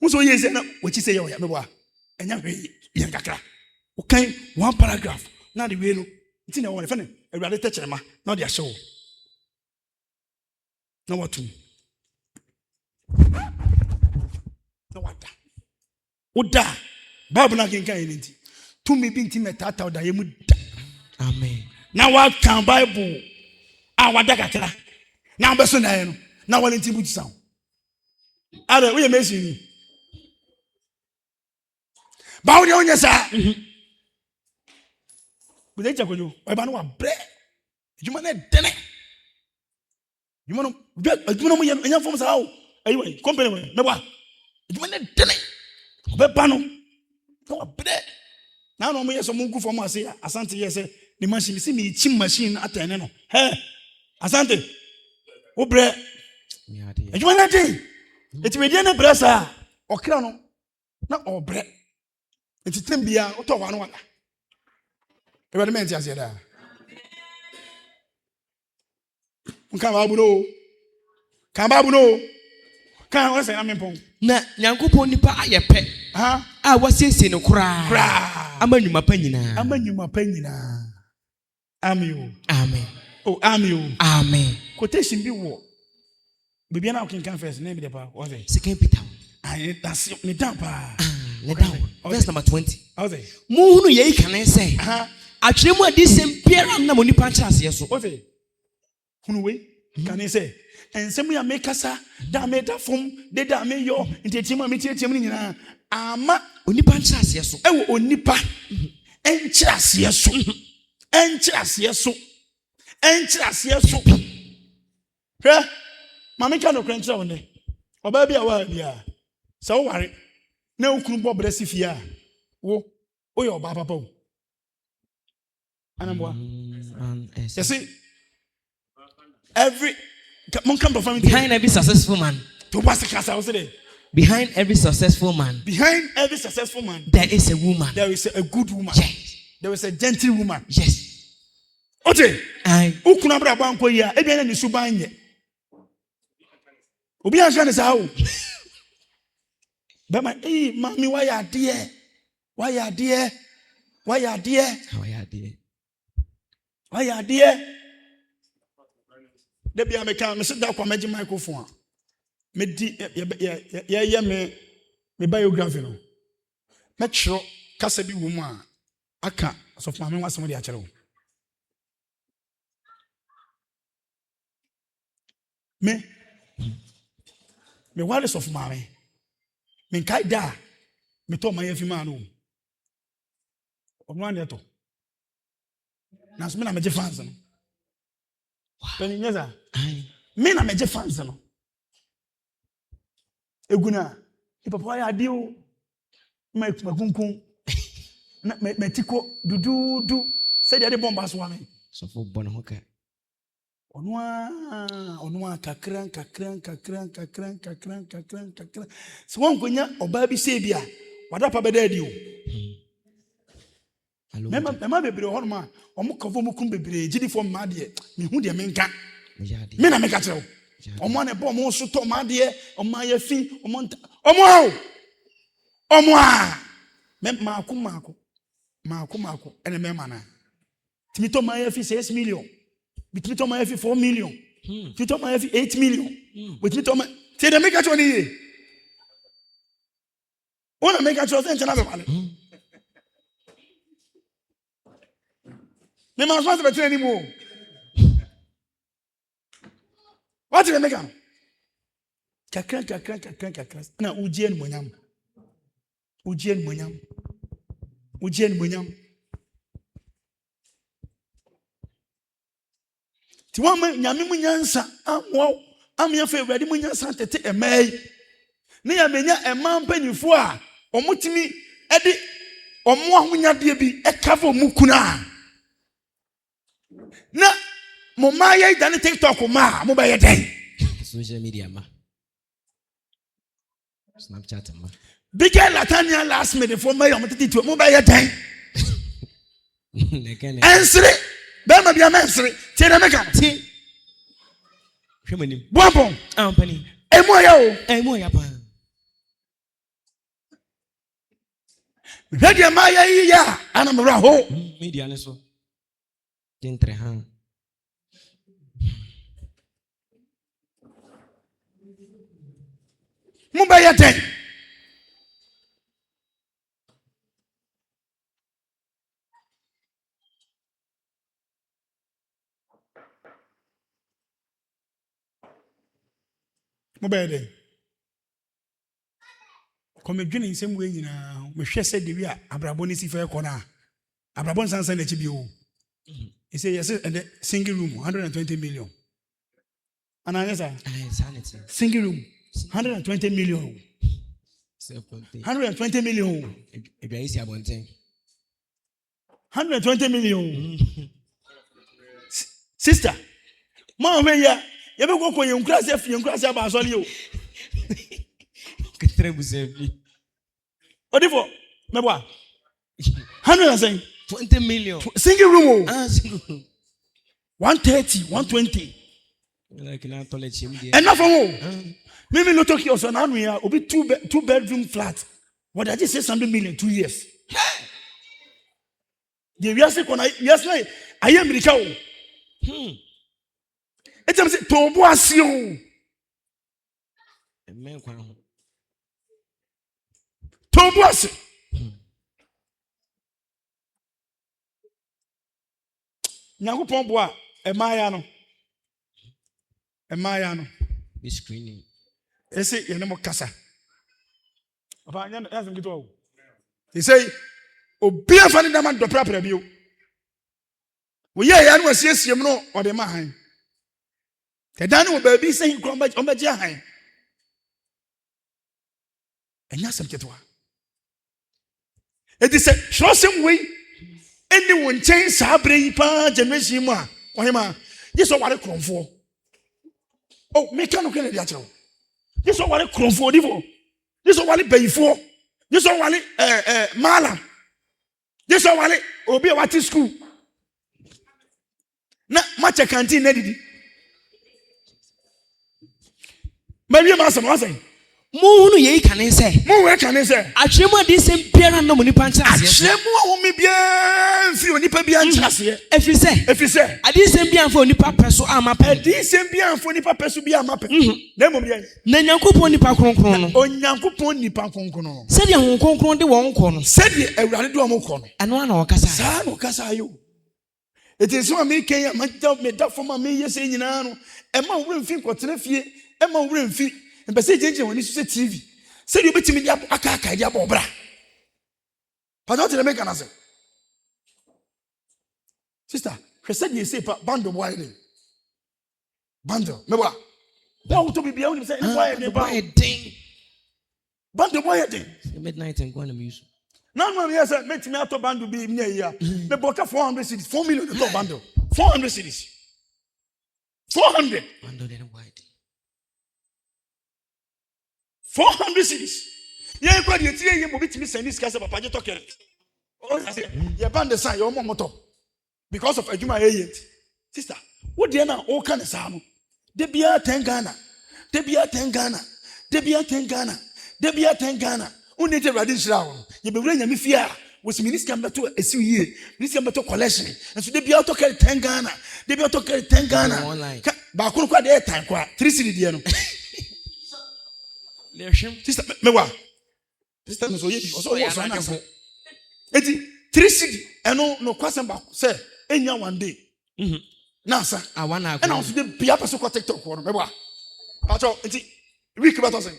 Who so yes, what you say, you have and young kakra. Okay, one paragraph. Now the way it's in a one funny. A rather touch them, not their show. No what to. No what. Oda. Bible not can anything. To me being timid tata da yemu. Amen. Now what can Bible? What kakra. Now person na no. Now what into put sound. Ada we amazing. Ba wo de onya sa. We dey check you. E ba no wa bre. Ejuma na dene. Ejuma no mo enya form sa o. Ayi we company we. Me ba. Ejuma na dene. Obe ba no. No wa bre. Now no mo yes mo ngu form ase asante yes the machine see me chim machine atene no. He. Asante. Wo bre. Ejuma na dey. Eti we dey na bre sa. Okra no. Na obre. Eti tembia o to wa no wala. Everybody meant to say that. Come babu no. Can I say amen pon? Na Nyankopon nipa ayepe. Ah wasiesie no kra. Amanyuma panyina. Amen. Oh, amen. Amen. Quotation be wo. Bibia na okenkan first name the pa. What say? Second Peter. That's me down pa. Verse number 20. Muhunu ye kan say. Atwere mu adi sem biara na moni pa nkyase yeso. What say? Hunu we kan say. Ensem ya mekasa da me da fom de da me yo ntetima me tietiem ni nyina ama onipa nkyase yeso. Ewo onipa enkyase yeso. Hwe mama ka no krankyere wonde. Oba bia wa bia. Sa wo ware na okunu bo bresi fia. Wo oye oba papa wo. Anamwa. You see, behind every successful man. Behind every successful man. There is a woman. There is a good woman. Yes. There is a gentle woman. Yes. Okay. Ukuna bra banko ya. Ebi na ni subanye. Obi an kan sa o. Be ma mami why ya there? Debi ameka me sit down kwa meji microphone. Me di ya me biography no. Me chro kasa bi wo mu a aka so fa me wasem de a kire wo. Me wale so fa me. Me kai da me to man yafi ma no. Ono an eto. Na so me na meje fans no. Peni nyeza. Me na meje fans no. Eguna. E papa ya adi o. Ma kunkun. Na metiko dudu. Say dey bomba so ame. So for bon hoka. Ono a kakran. So won konya oba bi se bia. Wada pa beda adi o. Mema bebre ho ma omo kofo mo kum bebre gidi fo ma de me hu de menka me na meka trew omo na bo mo so to ma de omo ya fi omo a me maako ene me mana timi to ma ya fi 6 million bitimi to ma ya fi 4 million timi to ma ya fi 8 million bitimi to ma say de meka trew ni ona meka trew sen chana be wale me ma so betre ni mo. What did I make am? Kakran. Na ujien monyam. Ti wa ma nyame munyansa amwo amya fa awurade munyansa tete emai. Ne ya menya ema mpanifo a omutimi edi omo ahonyade bi ekava omukuna. Na mo ma ye dane TikTok ma mo ba ye den. social media ma. Snapchat ma. Bigger Latania last minute for my to mobile time. Answer it. Bama be a master. Tell them again. Buapon. Ampany. Emoya. Ready Maya ya. And I'm raho. Media so. Dintre ha. Mobile time. Mobile day. Come join in same way na me hwe said the way abrabon si fa ekona abrabon sansa na chi bi o he say yes and the single room 120 million and answer sanity single room 120 million 120 million e isi abonten 120 million sister ma we ya ye be kokko ye nkrase ba asole o Odifo, meboa. 120 million. Single room. Single room. 130, 120. Enough for more. Maybe not talk your son. We are be two bedroom flat. What I just say 600 million 2 years. The yes, I am the cow. It's a Toboasio. Toboas. Nyankopon boa emaya no be screening ese ye ne mo kasa afa nya na ngito o he say obi afa ne dama do prapra bio wo ye ya no asiesie no o de ma han ke dan wo ba bi say nkron ba o ma ji han enya sem ketwa it is a trusting way anyone change sabre yi pa generation mu a ohima yeso ware kronfo oh make no kene dia chero yeso ware kronfo difo yeso ware bayifo yeso ware mala yeso ware obi a wati school na macha canteen na didi Maria Masa Masa Munu ye can say. Mu can say. Achemu di sem biara no muni pancha ase. Achemu o mi bia fi onipa bia nchase. Efi say. Adi sem bia fo onipa peso amape. Adi sem bia fo onipa peso bia amape. Na mom bia. Na Nyankopon nipa kronkron no. Onyankopon nipa kronkron no. Se dia hon kronkron de won ko no. Se dia awurade de won ko no. Ano ana okasa. Sa no kasa ayo. Etiso me Kenya me da forma me yese nyina no. E ma wure mfi nkotena fie. E ma wure mfi Mbese jenje woni so TV. Say you betimi dia aka dia bobra. Pato te make anase. Sister, she said you say bando boy ni. Bando, me wa. Ba to be bia woni say boy ni ba. Bando boy din. Midnight and go na use. Now no me say metimi ato bando bi me ya. Me boka 400 cities, 4 million to bando. 400 cities. 400. Bando then white. 400 cities. Yeah, kwa die tie ye mo bitimi send this kasa papa je tokere. Oh, say, ye band the sign your motor. Because of adwuma agent. Sister, what dey na o kan sa no? De bia 10 Ghana. De bia 10 Ghana. De bia 10 Ghana. De bia 10 Ghana. Uni te radi shira wo. Ye be wura nyame fia. Was minister mbeto esiu ye. Minister mbeto collection. And so de bia tokere 10 Ghana. De bia tokere 10 Ghana. Ba kunu kwa de time kwa 3 cedi de no. Sister, me wa. Sister, no so ye bi. So na so. Eti 3 cedi. Eno no kwasem ba say enya one day. Na sa. Awana. And also the bia person ko TikTok ko no me wa. Pacho eti week ba to say.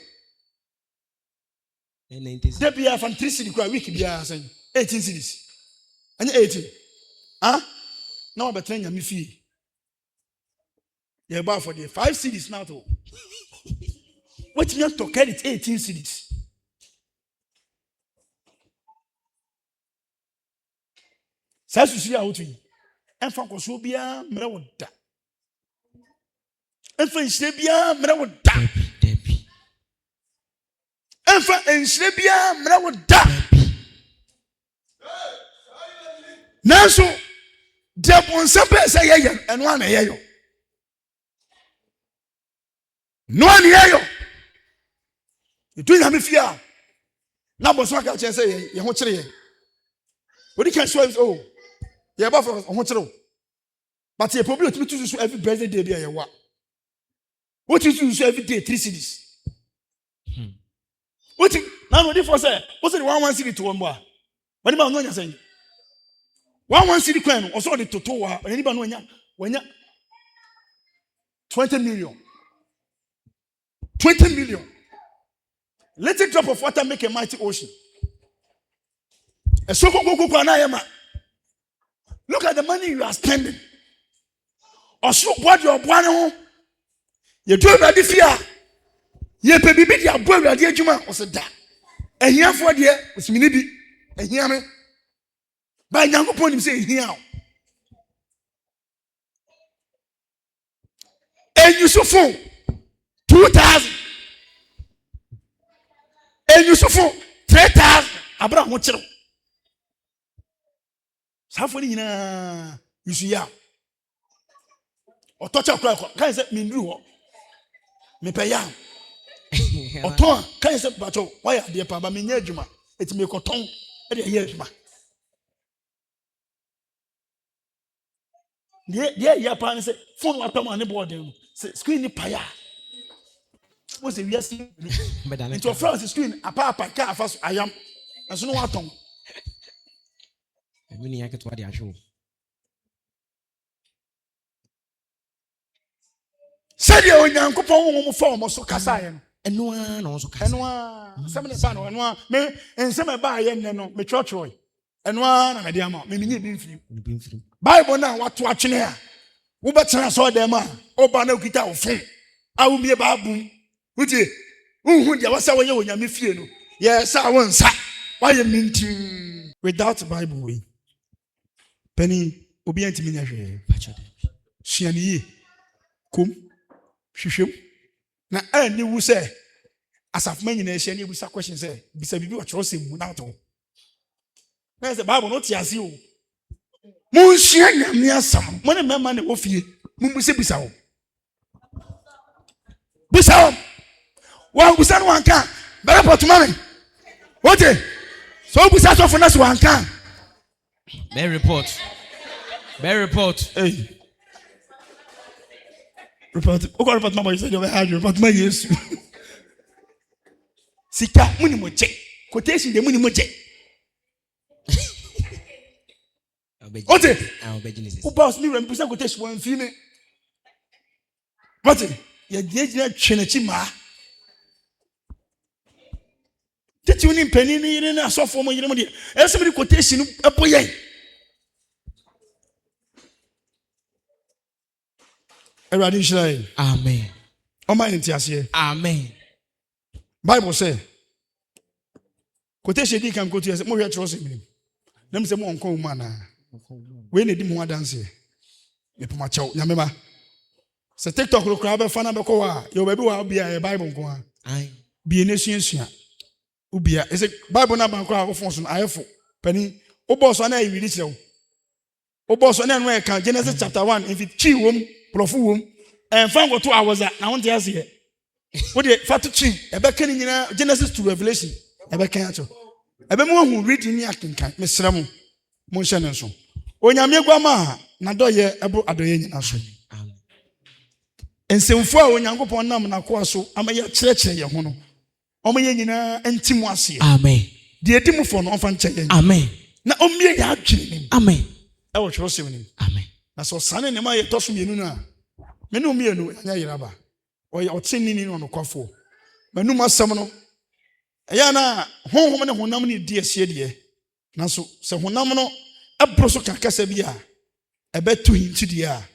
The bia from 3 cedi kwa week bia say 18 cedis. Anya 18. Ah? Now be train nyame fie. Ye ba for the 5 cedis now to. What you to carry it 18 cities? Says you see how to and from Kosobia Mrewoda. Enfa nhyire bia mra wo da. Enfa nhyire bia mra wo da. Nanso de bonsampe say ye eno ana ye yo. No ani ye yo. Itu nya me fia. Na bonso aka che say ye ho kire ye. Odi kan show oh. Ye ba for ho kire. But ye problem to so every birthday day there ye wa. What is you every day 3 cities? What now no difference say? What's the 1 city to one boy? What about no nya say? 1 city coin also the toto wa anybody no nya when 20 million. 20 million. Let a drop of water make a mighty ocean. A so go na yema. Look at the money you are spending. Or so what your boy you do ready fear. Ye pe bibi dia boy ready adwuma o se da. Ehiafo de osimini bi. Ehia me. Ba nyankopon nim say ehia o. Enyusufo 2000. Enyusufo 3000. Abra ho kire. Safo ni nyina yusu ya. Otocha kura kan say minduru ho. Me pay ya. Oton kan say bacho why ade pa ba me nya adwuma. Eti me koton e de ye adwuma. Dia ya pa ne say phone laptop ane board dem. Screen ni pa ya. Mo se wiase into France screen apa ka afa ayam. Enso no waton. Mini yake to ade ahwo. Said your Yankopon won form so kasa eno a na so kasa. Eno a some ne ba no eno a me ensem ba ye ne no me churchroy. Eno a na me dia ma me nye bi mfiri. Bible na wato atwene a wo betena so dem a oba na okita wo fon. A wo mie ba bum. Wuti unhu dia wasa wo ye onyame fie no. Ye sa wo nsa. Why you minting without Bible way. Penny obi antimi nya hwe. Suani yi. Kum hwehwem na ani wu se asafman nyina ehia ne ebusa question say bisa bibi ochoro se mu na to na say Bible no tiase o mu nhia nyame asam mo ne mema ne ofie mu mu se bisa wo wa busa no wanka be report mame wote so busa so for na so wanka be report hey report mama you said you have report my yes sika muni moje quotation de muni moje ote o boss me rem person quotation wan fi me ote ya gina twenachi ma teti uni mpani ni yire na asofo mo yire mo de ese me quotation eboye Eradi Shrai. Amen. Oma entiase. Amen. Bible say. Quotation di kan quote mo hwe trust me. Dem say mo onko uma na. We na di mo adanse. Me poma chew nyame ba. Se TikTok ro kra be fa na be ko wa. Yo ba bi wa bia Bible nko a. Ai. Bi na suasua. Ubia. Ese Bible na ban kra wo so na ayefo. Pani wo boss na e wiri kire wo. Wo boss na no e kan Genesis chapter 1 if it chi wom profu wom and fan go 2 hours na won tia se wo de fatu chi e be kan nyina Genesis to Revelation e be kan acho e be mo hu reading ni akenkan mesra mo hye ne so onyame guama na doye ebo adoye nyina so ensemfo a onyankopon nam na ko so amaye kire ye ho no omaye nyina antimu ase amen de edimu fo no onfa nche ye amen na omie ya adwene nim amen e wo tworo sew nim amen na so sane ne ma ye toso mienu na me no mienu anya yiraba oye otinini no no kwafo manum asam no eya na honhom ne honam ne die sie de na so se honam no abro so kakasa bi a ebetu hinti de a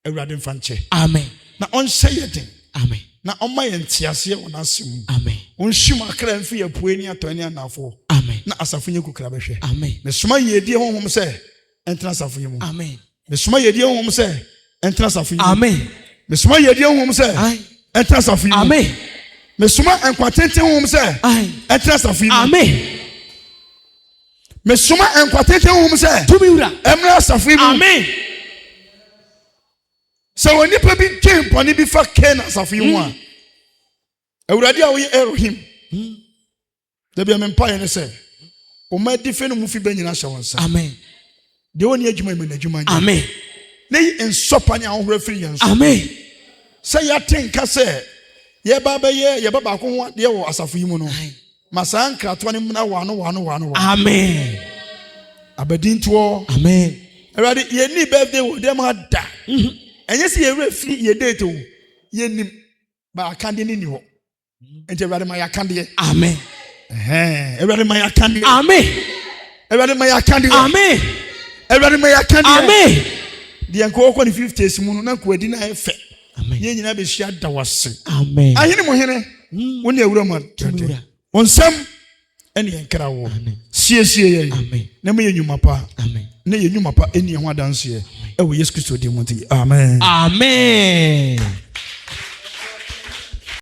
awurade mfa nche amen na onhye yeden amen na omma ye ntiase wona asem amen onhwim akra mfi ya puani atoni anafo amen na asafonye kukra behwe amen me soma ye die honhom se entra asafonye mu amen me soma ye die honhom se entra asafonye amen mesoma yedi honhom sɛ ɛtra safi mu amen mesoma enkwatenten honhom sɛ ɛtra safi mu amen mesoma enkwatenten honhom sɛ tumi wura emra safi mu amen sɛ onipa bi twen pɔne bi fa Canaan safi mu a awurade a woyɛ Elohim da bia me mpae ne sɛ o ma dife no mu fi ba nyina hyɛ wɔn nsa amen de woni adwuma mu na adwuma amen na yi ensɔpa ne ahohora firi yɛn so amen sɛ yɛaten ka sɛ yɛba bɛyɛ yɛba baako ho de wɔ asafo yi mu no ma saa nkratoa ne mna wano amen abadintoɔ amen awurade yɛni birthday wɔ dem ada ɛnyɛ sɛ yɛwura firi yɛ date o yɛnim ba akande ne ni hɔ enti awurade ma yɛakandeɛ amen awurade ma yɛakandeɛ amen awurade ma yɛakandeɛ amen awurade ma yɛakandeɛ amen deɛ nkɔkɔ ne 50s mu no na kwadi na ɛfɛ amen yɛn nyinaa bɛhyia da wase amen ahene mo hene wo ne awura mu wo nsɛm ɛne yɛnkra wo siesie yɛn na ma yɛ nnwuma pa na yɛ nnwuma pa ɛni ho adanseɛ ɛwɔ Yesu Kristo din mu nti amen amen